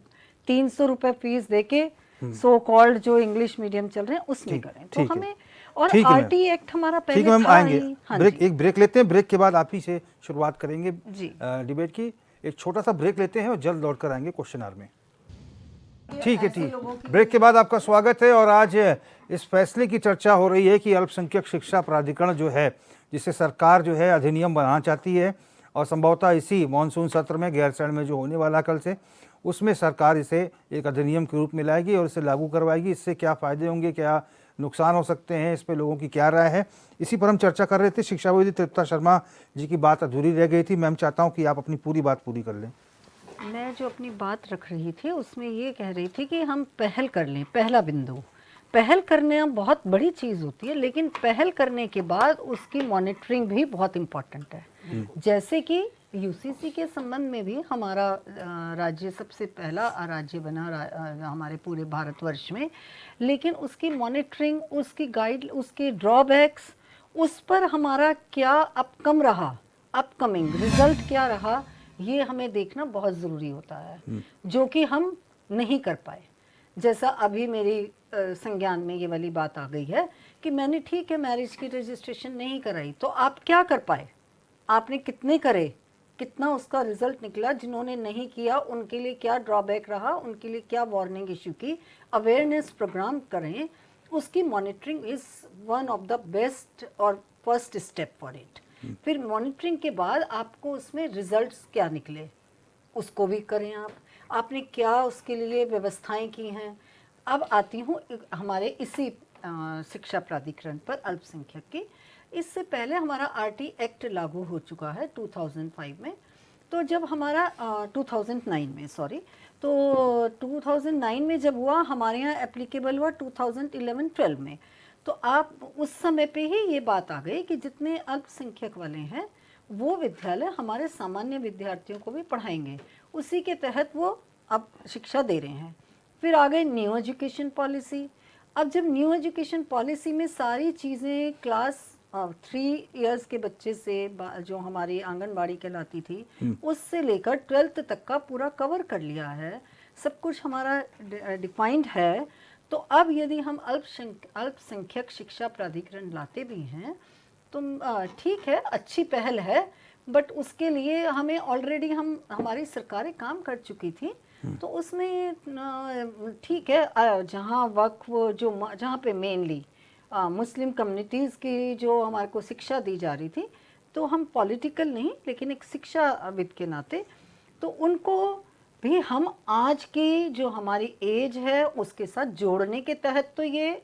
300 रुपये फीस देके सो कॉल्ड जो इंग्लिश मीडियम चल रहे हैं उसमें करें। तो हमें, और आरटी एक्ट हमारा पहले ठीक है मैम, आएंगे। हाँ, एक ब्रेक लेते हैं, ब्रेक के बाद आप ही से शुरुआत करेंगे जी डिबेट की। एक छोटा सा ब्रेक लेते हैं और जल्द लौट कर आएंगे क्वेश्चन आवर में। ठीक है, ब्रेक के बाद आपका स्वागत है। और आज इस फैसले की चर्चा हो रही है कि अल्पसंख्यक शिक्षा प्राधिकरण जो है, जिसे सरकार जो है अधिनियम बनाना चाहती है, और संभवतः इसी मानसून सत्र में गैरसैंण में जो होने वाला कल से, उसमें सरकार इसे एक अधिनियम के रूप में लाएगी और इसे लागू करवाएगी। इससे क्या फ़ायदे होंगे, क्या नुकसान हो सकते हैं, इस पे लोगों की क्या राय है, इसी पर हम चर्चा कर रहे थे। शिक्षाविद तृप्ता शर्मा जी की बात अधूरी रह गई थी। मैं चाहता हूँ कि आप अपनी पूरी बात पूरी कर लें। मैं जो अपनी बात रख रही थी उसमें ये कह रही थी कि हम पहल कर लें। पहला बिंदु, पहल करने बहुत बड़ी चीज़ होती है, लेकिन पहल करने के बाद उसकी मॉनिटरिंग भी बहुत इम्पॉर्टेंट है। जैसे कि यूसीसी के संबंध में भी हमारा राज्य सबसे पहला राज्य बना हमारे पूरे भारतवर्ष में, लेकिन उसकी मॉनिटरिंग, उसकी गाइड, उसके ड्रॉबैक्स, उस पर हमारा क्या अपकमिंग रिजल्ट क्या रहा, ये हमें देखना बहुत ज़रूरी होता है, जो कि हम नहीं कर पाए। जैसा अभी मेरी संज्ञान में ये वाली बात आ गई है कि मैंने ठीक है मैरिज की रजिस्ट्रेशन नहीं कराई, तो आप क्या कर पाए, आपने कितने करे, कितना उसका रिजल्ट निकला, जिन्होंने नहीं किया उनके लिए क्या ड्रॉबैक रहा, उनके लिए क्या वार्निंग इशू की, अवेयरनेस प्रोग्राम करें। उसकी monitoring is one of the best और फर्स्ट स्टेप फॉर इट। फिर मॉनिटरिंग के बाद आपको उसमें रिजल्ट्स क्या निकले उसको भी करें आपने क्या उसके लिए व्यवस्थाएं की हैं। अब आती हूँ हमारे इसी शिक्षा प्राधिकरण पर अल्पसंख्यक की। इससे पहले हमारा आरटी एक्ट लागू हो चुका है 2005 में। तो जब हमारा 2009 में सॉरी, तो 2009 में जब हुआ, हमारे यहाँ एप्लीकेबल हुआ 2011-12 में। तो आप उस समय पे ही ये बात आ गई कि जितने अल्पसंख्यक वाले हैं वो विद्यालय हमारे सामान्य विद्यार्थियों को भी पढ़ाएंगे, उसी के तहत वो अब शिक्षा दे रहे हैं। फिर आ गए न्यू एजुकेशन पॉलिसी। अब जब न्यू एजुकेशन पॉलिसी में सारी चीज़ें क्लास 3 इयर्स के बच्चे से जो हमारी आंगनबाड़ी कहलाती थी उससे लेकर 12th तक का पूरा कवर कर लिया है, सब कुछ हमारा डिफाइंड है। तो अब यदि हम अल्पसंख्यक शिक्षा प्राधिकरण लाते भी हैं तो ठीक है, अच्छी पहल है, बट उसके लिए हमें ऑलरेडी हमारी सरकारें काम कर चुकी थी। तो उसमें ठीक है, जहाँ वक्फ जहाँ पे मेनली मुस्लिम कम्युनिटीज़ की जो हमारे को शिक्षा दी जा रही थी, तो हम पॉलिटिकल नहीं लेकिन एक शिक्षाविद के नाते तो उनको भी हम आज की जो हमारी एज है उसके साथ जोड़ने के तहत तो ये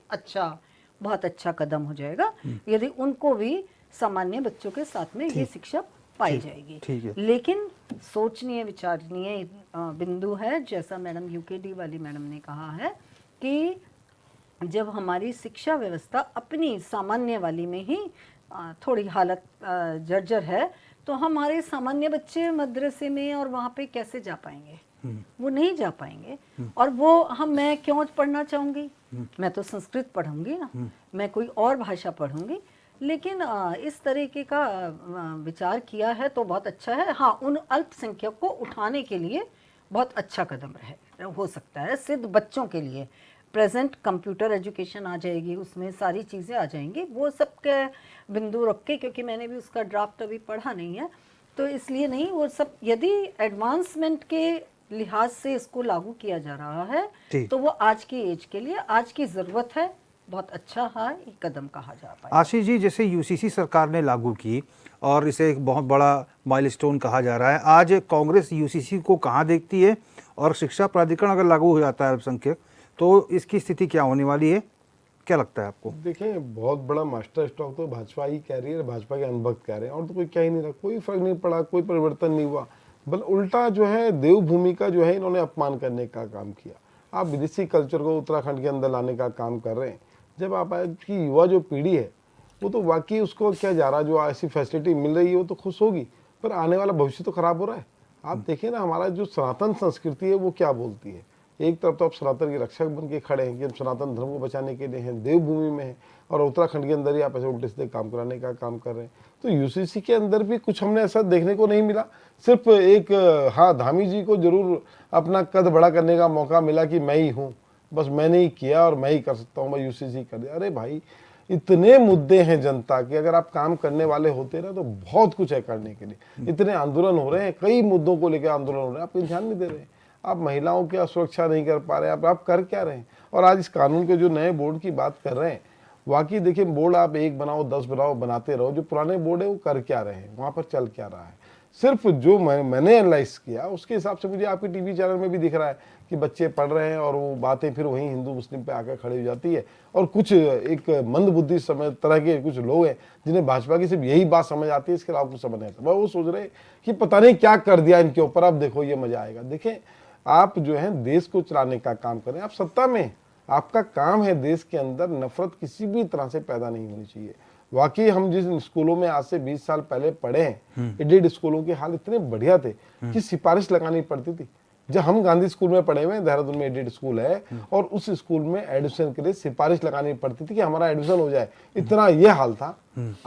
बहुत अच्छा कदम हो जाएगा यदि उनको भी सामान्य बच्चों के साथ में ये शिक्षा पाई जाएगी। लेकिन सोचनीय विचारणीय बिंदु है, जैसा मैडम यूकेडी वाली मैडम ने कहा है कि जब हमारी शिक्षा व्यवस्था अपनी सामान्य वाली में ही थोड़ी हालत जर्जर है, तो हमारे सामान्य बच्चे मदरसे में और वहाँ पे कैसे जा पाएंगे? वो नहीं जा पाएंगे। और वो मैं क्यों पढ़ना चाहूँगी? मैं तो संस्कृत पढ़ूंगी ना, मैं कोई और भाषा पढ़ूंगी। लेकिन इस तरीके का विचार किया है तो बहुत अच्छा है। हाँ, उन अल्पसंख्यक को उठाने के लिए बहुत अच्छा कदम हो सकता है। सिर्फ बच्चों के लिए प्रेजेंट कंप्यूटर एजुकेशन आ जाएगी, उसमें सारी चीज़ें आ जाएंगी, वो सब के बिंदु रख के, क्योंकि मैंने भी उसका ड्राफ्ट अभी पढ़ा नहीं है तो इसलिए नहीं, वो सब यदि एडवांसमेंट के लिहाज से इसको लागू किया जा रहा है तो वो आज की एज के लिए, आज की ज़रूरत है, बहुत अच्छा है कदम कहा जा पाए। आशीष जी, जैसे यूसीसी सरकार ने लागू की और इसे एक बहुत बड़ा माइलस्टोन कहा जा रहा है, आज कांग्रेस यूसीसी को कहाँ देखती है? और शिक्षा प्राधिकरण अगर लागू हो जाता है अल्पसंख्यक तो इसकी स्थिति क्या होने वाली है, क्या लगता है आपको? देखिए, बहुत बड़ा मास्टर स्ट्रोक तो भाजपा ही कह रही है, भाजपा के अनुभक्त कह रहे हैं, और तो कोई कह ही नहीं रहा। कोई फर्क नहीं पड़ा, कोई परिवर्तन नहीं हुआ, बल उल्टा जो है देवभूमि का जो है इन्होंने अपमान करने का काम किया। आप विदेशी कल्चर को उत्तराखंड के अंदर लाने का काम कर रहे हैं। जब आप आज की युवा जो पीढ़ी है वो तो वाकई उसको क्या जा रहा, जो ऐसी फैसिलिटी मिल रही है वो तो खुश होगी, पर आने वाला भविष्य तो खराब हो रहा है। आप देखिए ना, हमारा जो सनातन संस्कृति है वो क्या बोलती है। एक तरफ तो आप सनातन के रक्षक बन के खड़े हैं कि हम सनातन धर्म को बचाने के लिए हैं, देवभूमि में हैं, और उत्तराखंड के अंदर ही आप ऐसे उल्टे सीधे काम कराने का काम कर रहे हैं। तो यूसीसी के अंदर भी कुछ हमने ऐसा देखने को नहीं मिला। सिर्फ एक हाँ, धामी जी को जरूर अपना कद बड़ा करने का मौका मिला कि मैं ही हूँ, बस मैंने ही किया और मैं ही कर सकता हूँ, मैं यूसीसी कर दिया। अरे भाई, इतने मुद्दे हैं जनता के, अगर आप काम करने वाले होते ना तो बहुत कुछ है करने के लिए। इतने आंदोलन हो रहे हैं, कई मुद्दों को लेकर आंदोलन हो रहे हैं, आप ध्यान नहीं दे रहे हैं। आप महिलाओं की सुरक्षा नहीं कर पा रहे हैं, आप कर क्या रहे हैं? और आज इस कानून के जो नए बोर्ड की बात कर रहे हैं, वाकई देखिए, बोर्ड आप 1 बनाओ 10 बनाओ, बनाते रहो, जो पुराने बोर्ड है वो कर क्या रहे हैं, वहाँ पर चल क्या रहा है। सिर्फ जो मैंने एनालाइज किया उसके हिसाब से मुझे आपके टीवी चैनल में भी दिख रहा है कि बच्चे पढ़ रहे हैं और वो बातें फिर वहीं हिंदू मुस्लिम पे आकर खड़ी हो जाती है। और कुछ एक मंदबुद्धि समय तरह के कुछ लोग हैं जिन्हें भाजपा की सिर्फ यही बात समझ आती है, इसके अलावा कुछ समझ नहीं आता। वो सोच रहे कि पता नहीं क्या कर दिया इनके ऊपर, अब देखो ये मजा आएगा। देखें, आप जो है देश को चलाने का काम करें, आप सत्ता में, आपका काम है देश के अंदर नफरत किसी भी तरह से पैदा नहीं होनी चाहिए। वाकई हम जिस स्कूलों में आज से 20 साल पहले पढ़े हैं, एडेड स्कूलों के हाल इतने बढ़िया थे कि सिफारिश लगानी पड़ती थी। जब हम गांधी स्कूल में पढ़े हुए, देहरादून में एडेड स्कूल है, और उस स्कूल में एडमिशन के लिए सिफारिश लगानी पड़ती थी कि हमारा एडमिशन हो जाए, इतना ये हाल था।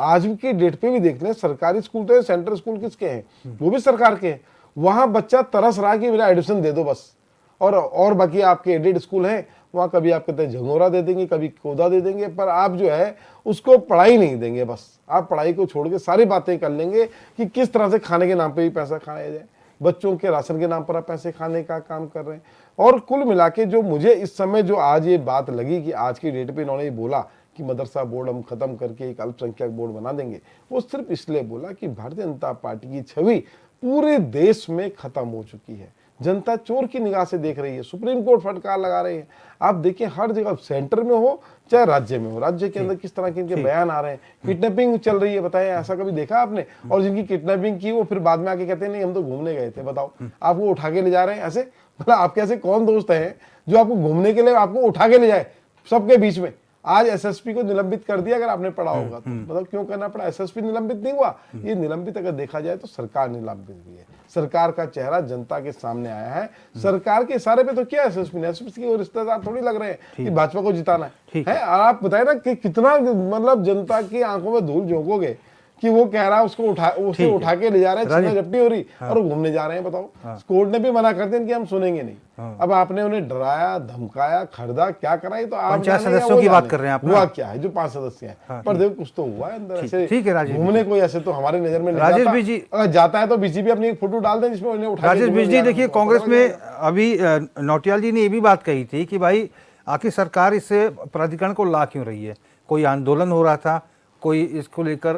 आज की डेट पे भी देख लें, सरकारी स्कूल तो सेंट्रल स्कूल किसके हैं, वो भी सरकार के हैं। वहां बच्चा तरस रहा कि मेरा एडमिशन दे दो बस। और बाकी आपके एडेड स्कूल हैं, वहाँ कभी आप कहते हैं झंगोरा दे देंगे, कभी कोदा दे देंगे, पर आप जो है उसको पढ़ाई नहीं देंगे। बस आप पढ़ाई को छोड़ के सारी बातें कर लेंगे कि किस तरह से खाने के नाम पे भी पैसा खाया जाए, बच्चों के राशन के नाम पर आप पैसे खाने का काम कर रहे हैं। और कुल मिला के जो मुझे इस समय जो आज ये बात लगी कि आज की डेट पे इन्होंने बोला कि मदरसा बोर्ड हम खत्म करके एक अल्पसंख्यक बोर्ड बना देंगे, वो सिर्फ इसलिए बोला कि भारतीय जनता पार्टी की छवि पूरे देश में खत्म हो चुकी है। जनता चोर की निगाह से देख रही है, सुप्रीम कोर्ट फटकार लगा रही है। आप देखिए, हर जगह, सेंटर में हो चाहे राज्य में हो, राज्य के अंदर किस तरह के इनके बयान आ रहे हैं। किडनैपिंग चल रही है, बताएं, ऐसा कभी देखा आपने? और जिनकी किडनैपिंग की वो फिर बाद में आके कहते हैं नहीं हम तो घूमने गए थे। बताओ, आपको उठा के ले जा रहे हैं ऐसे? मतलब आपके ऐसे कौन दोस्त हैं जो आपको घूमने के लिए आपको उठा के ले जाए सबके बीच में? आज एसएसपी को निलंबित कर दिया, अगर आपने पढ़ा होगा तो। मतलब क्यों करना पड़ा? एसएसपी निलंबित नहीं हुआ, ये निलंबित अगर देखा जाए तो सरकार निलंबित हुई है। सरकार का चेहरा जनता के सामने आया है। सरकार के इशारे पे तो क्या एसएसपी ने, एसएसपी के रिश्तेदार थोड़ी लग रहे हैं कि भाजपा को जिताना है। आप बताए ना कि कितना मतलब जनता की आंखों में धूल झोंकोगे कि वो कह रहा है उसे उठा के ले जा रहे हैं, छीना झपटी हो रही, और वो घूमने जा रहे हैं। बताओ, कोर्ट ने भी मना कर दिया कि हम सुनेंगे नहीं। अब आपने उन्हें डराया, धमकाया, खरीदा, क्या करा, ये तो आप पंचायत सदस्यों की बात कर रहे हैं आप। हुआ क्या है जो 5 सदस्य हैं, पर देखो कुछ तो हुआ है अंदर। ऐसे ठीक है राजेश घूमने कोई ऐसे तो हमारी नजर में नहीं राजेश जाता। जी, अगर जाता है तो बीजेपी अपनी एक फोटो डाल दें जिसमें उन्हें उठा। राजेश बिज जी, देखिए, कांग्रेस में अभी नौटियाल जी ने ये भी बात कही थी कि भाई आखिर सरकार इस प्राधिकरण को ला क्यों रही है? कोई आंदोलन हो रहा था, कोई इसको लेकर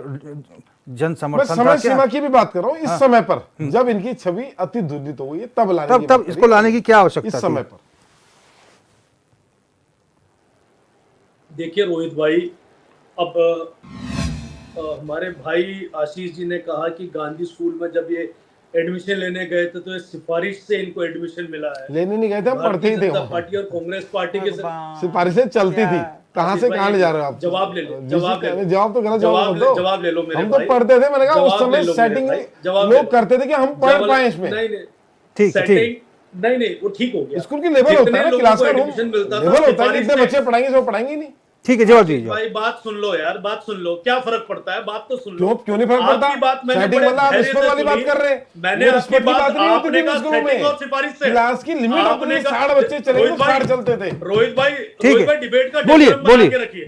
जन समर्थन, समय सीमा की भी बात कर रहा हूँ। इस समय पर जब इनकी छवि अति धुंधित हो गई है, तब इसको लाने की क्या आवश्यकता इस समय पर? देखिए रोहित भाई, अब हमारे भाई आशीष जी ने कहा कि गांधी स्कूल में जब ये एडमिशन लेने गए थे तो ये सिफारिश से इनको एडमिशन मिला है। लेने नहीं गए थे, हम पढ़ते ही थे। पार्टी और कांग्रेस पार्टी के सिफारिशें चलती थी, कहाँ से कहाँ ले जा रहे हो आप? जवाब ले लो, जवाब तो गलत जवाब दो। जवाब ले लो मेरे हम तो भाई। पढ़ते थे, मैंने कहा उस जवाब ले समय लो मेरे सेटिंग भाई, जवाब ले लोग लो। करते थे कि हम पढ़ पाए इसमें। नहीं नहीं ठीक सेटिंग नहीं वो ठीक हो गया। स्कूल की लेवल होता है ना, क्लास का रूम मिलता लेवल होता है, था कितने बच्चे पढ़ाएंगे, सब पढ़ाएंगे ही नहीं। ठीक है, जवाब दीजिए। भाई बात सुन लो यार, बात सुन लो, क्या फर्क पड़ता है, बात तो सुन लो। क्यों नहीं फर्क पड़ता? आपकी बात मैंने सेटिंग बड़े मतलब आप धैर्य रिस्पेक्ट से वाली बात सुनी। कर रहे हैं। मैंने वो आपकी रिस्पेक्ट की बात बात नहीं होती आपने थी कहा स्कूलों सेटिंग और में। सिफारिश से क्लास की लिमिट होती आपने थी, कहा 60 बच्चे चले रोहित तो 60 भाई चलते थे। रोहित भाई डिबेट का बोलिए डेकोरम बना के रखिए।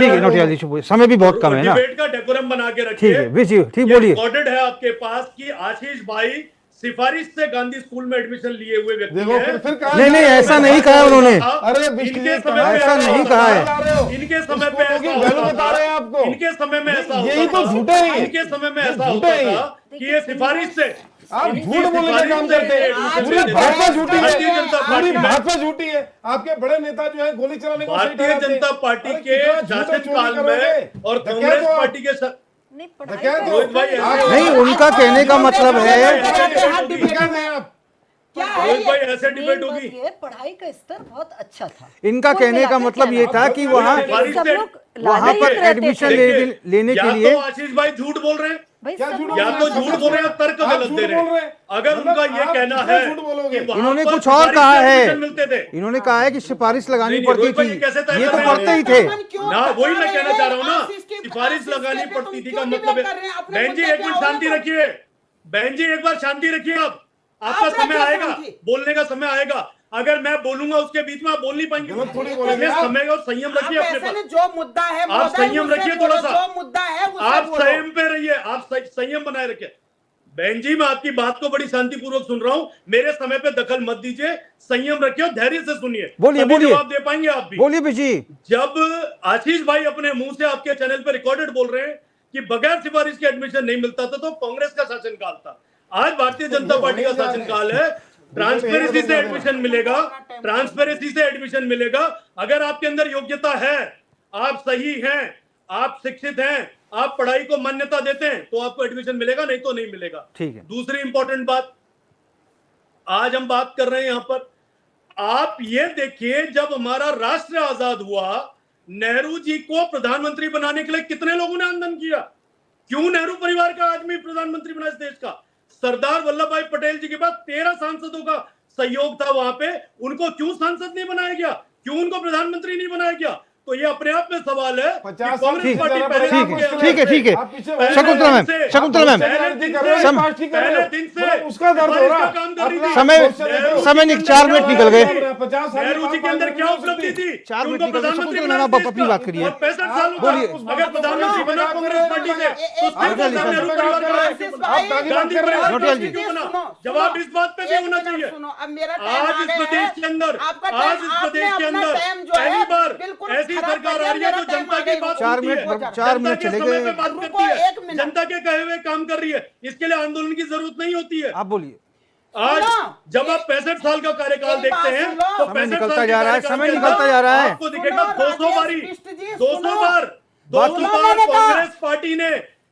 ठीक है नोटियाल जी, समय भी बहुत कम है ना। डिबेट का डेकोरम बना के ठीक रखिए। है विजय, ठीक बोलिए। रिकॉर्डेड है आपके पास कि आशीष भाई सिफारिश से गांधी स्कूल में एडमिशन लिए हुए व्यक्ति देखो हैं। फिर कहा नहीं ऐसा नहीं कहा उन्होंने। अरे इनके समय पे ऐसा नहीं कहा है। इनके समय पे ऐसा वैल्यू होता बता रहे हैं था। आपको। इनके समय में ऐसा यही होता तो था। झूठे हैं। इनके समय में ये ऐसा झूठे होता हैं। था कि ये सिफारिश से आप इनकी झूठ बोलने का सिफारिश काम से करते हैं। एडमिशन पूरी लेते थे। भाजपा झूठी है, भारतीय जनता पूरी पार्टी में भाजपा झूठी है। आपके बड़े नेता जो है गोली चलाने को सही भारतीय ठहराते हैं। जनता पार्टी अरे के कितना झूठा शासन चोरी काल करोगे? में और डकैत कांग्रेस हो आप। पार्टी के नहीं पढ़ाई डकैत का हो। रोहित भाई आप- नहीं, उनका कहने का मतलब है डकैत हैं आप। क्या रोहित भाई ऐसे मेन डिबेट बात होगी। ये, पढ़ाई का स्तर बहुत अच्छा था। इनका कुल कहने का मिलाकर मतलब ये कहना था है। कि वहाँ सिफारिश सब से- लोग वहाँ लालच पर रहते एडमिशन थे। लेने के या लिए तो आशीष भाई झूठ बोल रहे हैं, भाई क्या सब झूठ लोग या तो झूठ बोल रहे हैं, तर्क आप गलत झूठ दे रहे बोल रहे हैं। हैं। अगर मतलब उनका ये आप कहना कितना है झूठ बोलोगे? कि वहाँ इन्होंने पर कुछ और सिफारिश कहा से है। एडमिशन मिलते थे। इन्होंने कहा है कि सिफारिश लगानी नहीं, पड़ती रोहित भाई थी, ये कैसे तय ये कर तो रहे हैं? पढ़ते ही थे। ना वही मैं कहना चाह रहा हूँ ना, सिफारिश लगानी पड़ती थी का मतलब है। बहन जी एक मिनट शांति रखिए, बहन जी एक बार शांति रखिए। आपका समय आएगा, बोलने का समय आएगा। अगर मैं बोलूंगा उसके बीच में आप बोल नहीं पाएंगे। गलत थोड़ी बोलेंगे ये आप। समय और संयम रखिए अपने पास। जो मुद्दा है आप महोदय, संयम उससे रखिए बोलो, थोड़ा सा। जो मुद्दा है उससे आप बोलो। संयम पे रहिए, आप संयम बनाए रखिए। बहन जी मैं आपकी बात को बड़ी शांतिपूर्वक सुन रहा हूं, मेरे समय पे दखल मत दीजिए, संयम रखिए और धैर्य से सुनिए। बोलिए, तभी बोलिए। जवाब दे पाएंगे आप भी। बोलिए विजय। जब आशीष भाई अपने मुंह से आपके चैनल पे रिकॉर्डेड बोल रहे हैं कि बगैर सिफारिश के एडमिशन नहीं मिलता था, तो कांग्रेस का शासनकाल था। आज भारतीय जनता पार्टी का शासनकाल है। ट्रांसपेरेंसी से एडमिशन मिलेगा, ट्रांसपेरेंसी से एडमिशन मिलेगा। अगर आपके अंदर योग्यता है, आप सही हैं, आप शिक्षित हैं, आप पढ़ाई को मान्यता देते हैं, तो आपको एडमिशन मिलेगा, नहीं तो नहीं मिलेगा। ठीक है। दूसरी इंपॉर्टेंट बात आज हम बात कर रहे हैं यहां पर, आप ये देखिए जब हमारा राष्ट्र आजाद हुआ, नेहरू जी को प्रधानमंत्री बनाने के लिए कितने लोगों ने आंदोलन किया? क्यों नेहरू परिवार का आदमी प्रधानमंत्री बना इस देश का? सरदार वल्लभ भाई पटेल जी के बाद 13 सांसदों का सहयोग था वहां पे, उनको क्यों सांसद नहीं बनाया गया? क्यों उनको प्रधानमंत्री नहीं बनाया गया? तो ये अपने आप में सवाल है कि 50 कांग्रेस साल पार्टी से पहले ज्यादा आपके पड़ा ठीक है, ठीक है। आप पीछे शकुंतला मैम, शकुंतला मैम, पहले दिन से उसका दर्द हो रहा का काम कर रही थी। समय 4 मिनट निकल गए। 50 साल नेहरू जी के अंदर क्या उपलब्धि थी? 4 कि मिनट उनको निकल गए। प्रधानमंत्री शकुंतला मैम, आप बनाया अपनी बात करिए। और 65 सालों बोलिए। का अगर प्रधानमंत्री बना कांग्रेस पार्टी से, तो नोटियाल जी, नेहरू परिवार का गांधी परिवार नोटियाल जी। क्यों बना? जवाब इस बात पे भी होना चाहिए। आज इस प्रदेश के अंदर, आज इस प्रदेश के अंदर पहली बार ऐसी सरकार आ रही है जो जनता की बात 4 सुनती है, मिनट 4 मिनट जनता के चले समय पे गए। बात करती है, जनता के कहे हुए काम कर रही है। इसके लिए आंदोलन की जरूरत नहीं होती है। आप बोलिए। आज जब आप 65 साल का कार्यकाल देखते हैं तो समय 65 निकलता साल के जा रहा है, कार्यकाल समय के निकलता अंदर जा रहा है। आपको दिखेगा 200 बारी, 200 बार बाकी- 200 बार कांग्रेस पार्टी ने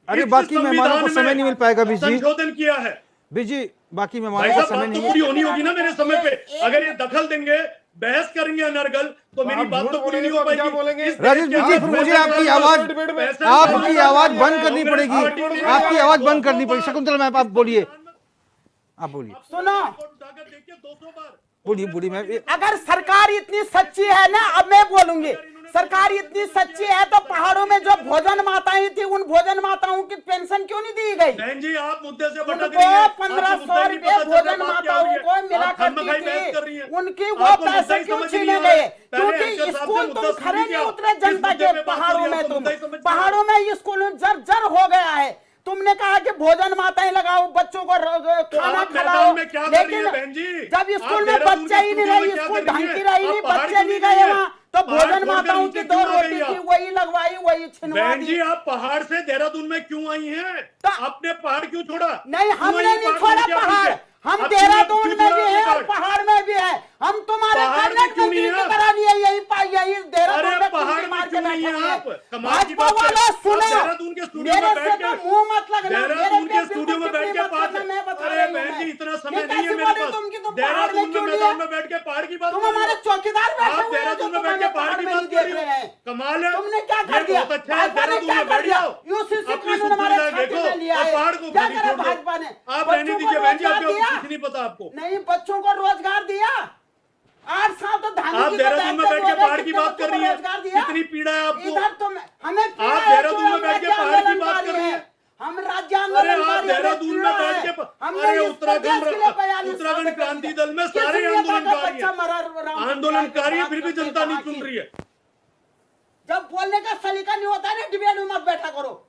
अरे इस बाकी मेहमानों को संविधान समय नहीं मिल पाएगा में विजय। संशोधन किया है। विजय, बाकी भाई मेहमानों को साहब समय बात तो नहीं पूरी है। होनी होगी ना मेरे समय पे। अगर ये दखल देंगे, बहस करेंगे अनर्गल, तो मेरी आप बात झूठ तो पूरी नहीं बोलेंगे हो तो क्या पाएगी। बोलेंगे? इस राजेश देश के विजय, अंदर फिर मुझे 65 आपकी साल आवाज डिबेट में- आपकी आवाज बंद करनी कांग्रेस पड़ेगी। पार्टी ने- आपकी आवाज बंद करनी पड़ेगी। शकुंतला मैम, आप बोलिए, आप बोलिए, सुनो, देखिए 200 बार बोलिए, बोलिए मैम। अगर सरकार इतनी सच्ची है ना, अब मैं बोलूंगी, सरकार इतनी सच्ची है तो पहाड़ों में जो भोजन माताएं थी, उन भोजन माताओं की पेंशन क्यों नहीं दी गई? बहन जी आप मुद्दे से भटक उनको रही हैं। 1500 रुपए भोजन माताओं को मिला करती थी, उनकी वो पैसे क्यों छीने गए? क्योंकि स्कूल तुम खड़े नहीं उतरे जनता के पहाड़ों में, तुम पहाड़ों में स्कूल जर्जर हो गया है। तुमने कहा कि भोजन माताएं लगाओ, बच्चों को खाना खिलाओ, लेकिन जब स्कूल में बच्चे ही नहीं रहे, स्कूल ढंग की रही नहीं, बच्चे नहीं गए वहाँ, तो भोजन माताओं की 2 रोटी थी, वही लगवाई, वही छिनवा बहन दी। जी आप पहाड़ से देहरादून में क्यों आई हैं? आपने पहाड़ क्यों छोड़ा? नहीं, हमने नहीं छोड़ा पहाड़, हम देहरादून में भी हैं और पहाड़ में भी हैं। हम तुम्हारे कर्नाटक मंत्री की तरह नहीं है, यही देहरादून में पहाड़ कुर्सी मार में के क्यों नहीं बैठे है हैं। आप? कमाल की भाजपा बात है। वालों आप सुनो, देहरादून के स्टूडियो मेरे में से बैठ तो के मुंह मत लगना, देहरादून के मेरे स्टूडियो में बैठ के बात मैं बता अरे रही हूँ बहन जी मैं। इतना समय समय ये नहीं है कैसे मेरे बोले पास। तुम कि तुम पहाड़ देहरादून में में क्यों मैदान लिए? में बैठ के पहाड़ की बात तुम कर रहे हमारे हो। चौकीदार बैठे आप हुए हैं जो देहरादून में तुम्हें बैठ के पहाड़ पहाड़ की में बात नहीं कर देख रहे रहे हो। हैं। कमाल है। तुमने क्या ये कर दिया? बहुत अच्छा है। भाजपा ने देहरादून क्या में कर बैठ दिया? जाओ, यूसीसी अपनी कानून हमारे सुविधा छाती देखो में लिया और है। पहाड़ को क्या खाली करा छोड़ दो। भाजपा ने? आप रहने बच्चों को दीजिए बहन जी, रोजगार आपको दिया? कुछ नहीं पता आपको। नहीं, बच्चों को रोजगार दिया। 8 साल तो धामी आप जी को देहरादून में बैठते बैठ के बोले, पहाड़ की कितने बात बच्चों कर को रही है। रोजगार दिया? कितनी पीड़ा है आपको। इधर तो हमें पीड़ा आप है, देहरादून जो में बैठ के राज्य पहाड़ की बात आंदोलनकारी कर रही हैं। है। हम राज्य अरे आप आंदोलनकारी देहरादून में बैठ के अरे उत्तराखंड क्रांति दल में सारे आंदोलनकारी हैं। आंदोलनकारी फिर भी जनता नहीं चुन रही है। जब बोलने का सलीका नहीं होता ना, डिबेट में मत बैठा करो।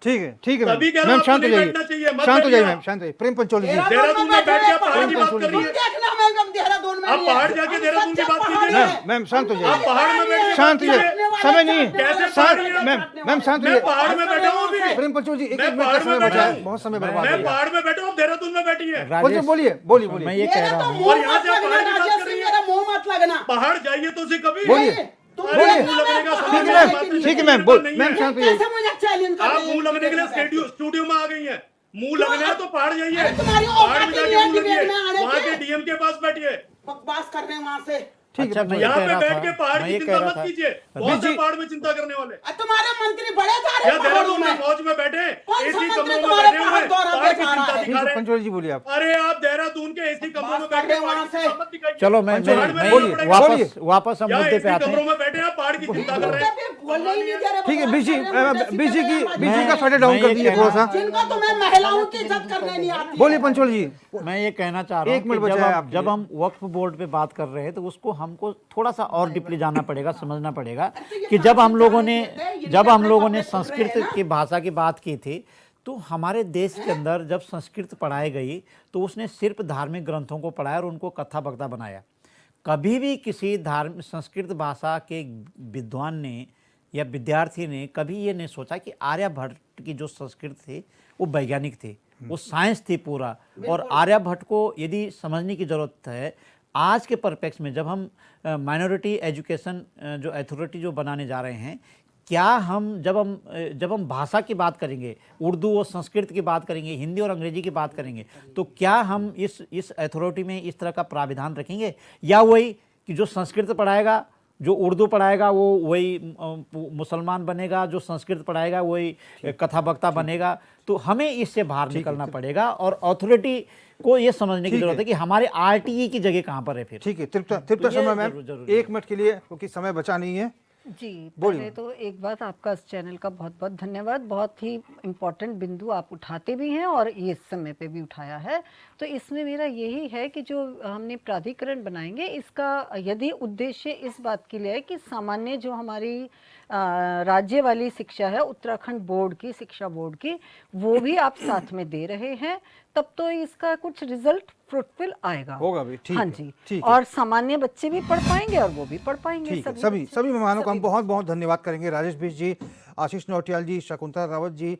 ठीक है तभी कह रहा मैम, हूं, शांत हो आपको नहीं जाइए, बैठना चाहिए, मत शांत हो जाइए बैठिए मैम, शांत हो जाइए। प्रेम पंचोली जी, देहरादून में बैठ के पहाड़ की बात कर रही तुम है। देखना, मैं देहरादून में आप नहीं है। पहाड़ जाके हम देहरादून की सच्चे बात पहाड़ी कीजिए। हैं। मैम शांत हो हम जाइए, आप पहाड़ में बैठ के शांत हो जाइए, काटने वाले, समय नहीं है। काटने वाले, शांत- काटने वाले, मैम, काटने मैम, वाले। शांत हो मैं जाइए। पहाड़ में बैठा हूँ अभी। प्रेम पंचोली जी, एक मैं मिनट का पहाड़ समय में बचा बैठा है, हूँ। बहुत समय मैं बर्बाद मैं हो गया। पहाड़ में बैठा हूँ, देहरादून में बैठी है। बोलिए बोलिए बोलिए मैं ये मेरा कह रहा तो हूँ, मुंह और यहाँ मत से लगना, पहाड़ की बात राजेश कर रही सिंह, है। मेरा मुंह मत लगना। पहाड़ जाइए तो उसे कभी बोलिए। तुम अरे बोलिए। मुंह लगने का ठीक समय है नहीं है। मैम, ठीक है मैम, बोल नहीं मैम, है। शांत हो जाइए। कैसे मुझे चैलेंज कर आप रहे हैं मुंह लगने के लिए डिबेट में? स्टूडियो में आ गई हैं। मुंह लगना है तो पहाड़ जाइए। अरे तुम्हारी पहाड़ औकात में नहीं जाके है मुंह लगिए। डिबेट में आने वहाँ की। के डीएम के पास बैठिए। बकवास कर रहे हैं वहां से। ठीक अच्छा, है मैं ये यहाँ कह पे रहा बैठ था, के पहाड़ मैं की ये चिंता कह रहा मत था, कीजिए। बहुत बीजी- से पहाड़ में चिंता करने वाले। तुम्हारे मंत्री बड़े जा रहे या हैं पहाड़ों देहरादून में में। फौज में बैठे कौन सा एसी मंत्री कमरों में तुम्हारे बैठे पहाड़ हुए दौरा पहाड़ पे की जा रहा चिंता है? ठीक दिखा है रहे। पंचोली जी, बोलिए आप। अरे आप देहरादून के एसी कमरों में बकवास बैठ के कर रहे हैं पहाड़ की वहाँ चिंता मत दिखाइए। चलो बोलिए, वापस हम या मुद्दे एसी पे आते कमरों हैं। में बैठे आप पहाड़ की चिंता कर रहे हैं। बोलने ही नहीं दे रहे। ठीक है बीजी बीजी की बीजी मैं- का फटे डाउन मैं कर ये दीजिए कहना- थोड़ा सा। जिनको तुम्हें महिलाओं की इज्जत करने नहीं आती। बोलिए पंचोली जी। मैं ये कहना चाह रहा हूँ एक मिनट कि बचा है आपके जब लिए। हम वक्फ बोर्ड पे बात कर रहे हैं तो उसको हमको थोड़ा सा और डीपली जाना पड़ेगा, समझना पड़ेगा कि जब हम लोगों ने संस्कृत की भाषा की बात की थी तो हमारे देश के अंदर जब संस्कृत पढ़ाई गई तो उसने सिर्फ धार्मिक ग्रंथों को पढ़ाया और उनको कथा बकथा बनाया। कभी भी किसी संस्कृत भाषा के विद्वान ने या विद्यार्थी ने कभी ये नहीं सोचा कि आर्यभट्ट की जो संस्कृत थी वो वैज्ञानिक थी, वो साइंस थी पूरा। और आर्यभट्ट को यदि समझने की ज़रूरत है आज के परिप्रेक्ष्य में, जब हम माइनॉरिटी एजुकेशन जो अथॉरिटी जो बनाने जा रहे हैं, क्या हम जब हम भाषा की बात करेंगे, उर्दू और संस्कृत की बात करेंगे, हिंदी और अंग्रेजी की बात करेंगे, तो क्या हम इस अथॉरिटी में इस तरह का प्राविधान रखेंगे, या वही कि जो संस्कृत पढ़ाएगा, जो उर्दू पढ़ाएगा वो वही मुसलमान बनेगा, जो संस्कृत पढ़ाएगा वही कथा बक्ता बनेगा? तो हमें इससे बाहर निकलना पड़ेगा और अथॉरिटी को ये समझने की जरूरत है कि हमारे आरटीई की जगह कहाँ पर है फिर। ठीक है तृप्ता शर्मा मैम, एक मिनट के लिए क्योंकि समय बचा नहीं है। जी, बोलिए। पहले तो एक बात, आपका इस चैनल का बहुत बहुत धन्यवाद। बहुत ही इम्पोर्टेंट बिंदु आप उठाते भी हैं और ये समय पे भी उठाया है। तो इसमें मेरा यही है कि जो हमने प्राधिकरण बनाएंगे, इसका यदि उद्देश्य इस बात के लिए है कि सामान्य जो हमारी राज्य वाली शिक्षा है, उत्तराखंड बोर्ड की शिक्षा बोर्ड की, वो भी आप साथ में दे रहे हैं, तब तो इसका कुछ रिजल्ट फ्रूटफुल आएगा, होगा भी। ठीक हाँ है, जी, ठीक है। और सामान्य बच्चे भी पढ़ पाएंगे और वो भी पढ़ पाएंगे। ठीक है, बच्चे। सभी मेहमानों का हम बहुत बहुत धन्यवाद करेंगे। राजेश बिष्ट जी, आशीष नौटियाल जी, शकुंतला रावत जी,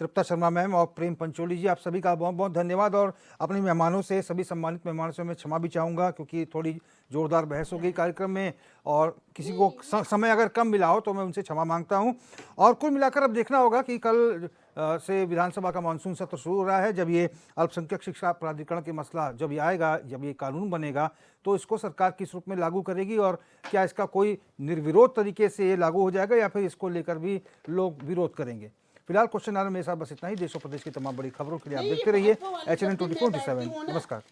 तृप्ता शर्मा मैम और प्रेम पंचोली जी, आप सभी का बहुत बहुत धन्यवाद। और अपने मेहमानों से, सभी सम्मानित मेहमानों से मैं क्षमा भी चाहूँगा क्योंकि थोड़ी जोरदार बहस हो गई कार्यक्रम में और किसी को समय अगर कम मिला हो तो मैं उनसे क्षमा मांगता हूँ। और कुल मिलाकर अब देखना होगा कि कल से विधानसभा का मानसून सत्र शुरू हो रहा है। जब ये अल्पसंख्यक शिक्षा प्राधिकरण के मसला जब ये आएगा, जब ये कानून बनेगा, तो इसको सरकार किस रूप में लागू करेगी और क्या इसका कोई निर्विरोध तरीके से ये लागू हो जाएगा या फिर इसको लेकर भी लोग विरोध करेंगे। फिलहाल क्वेश्चन आवर मेरे साथ बस इतना ही। देश और प्रदेश की तमाम बड़ी खबरों के लिए आप देखते रहिए HNN 24/7। नमस्कार।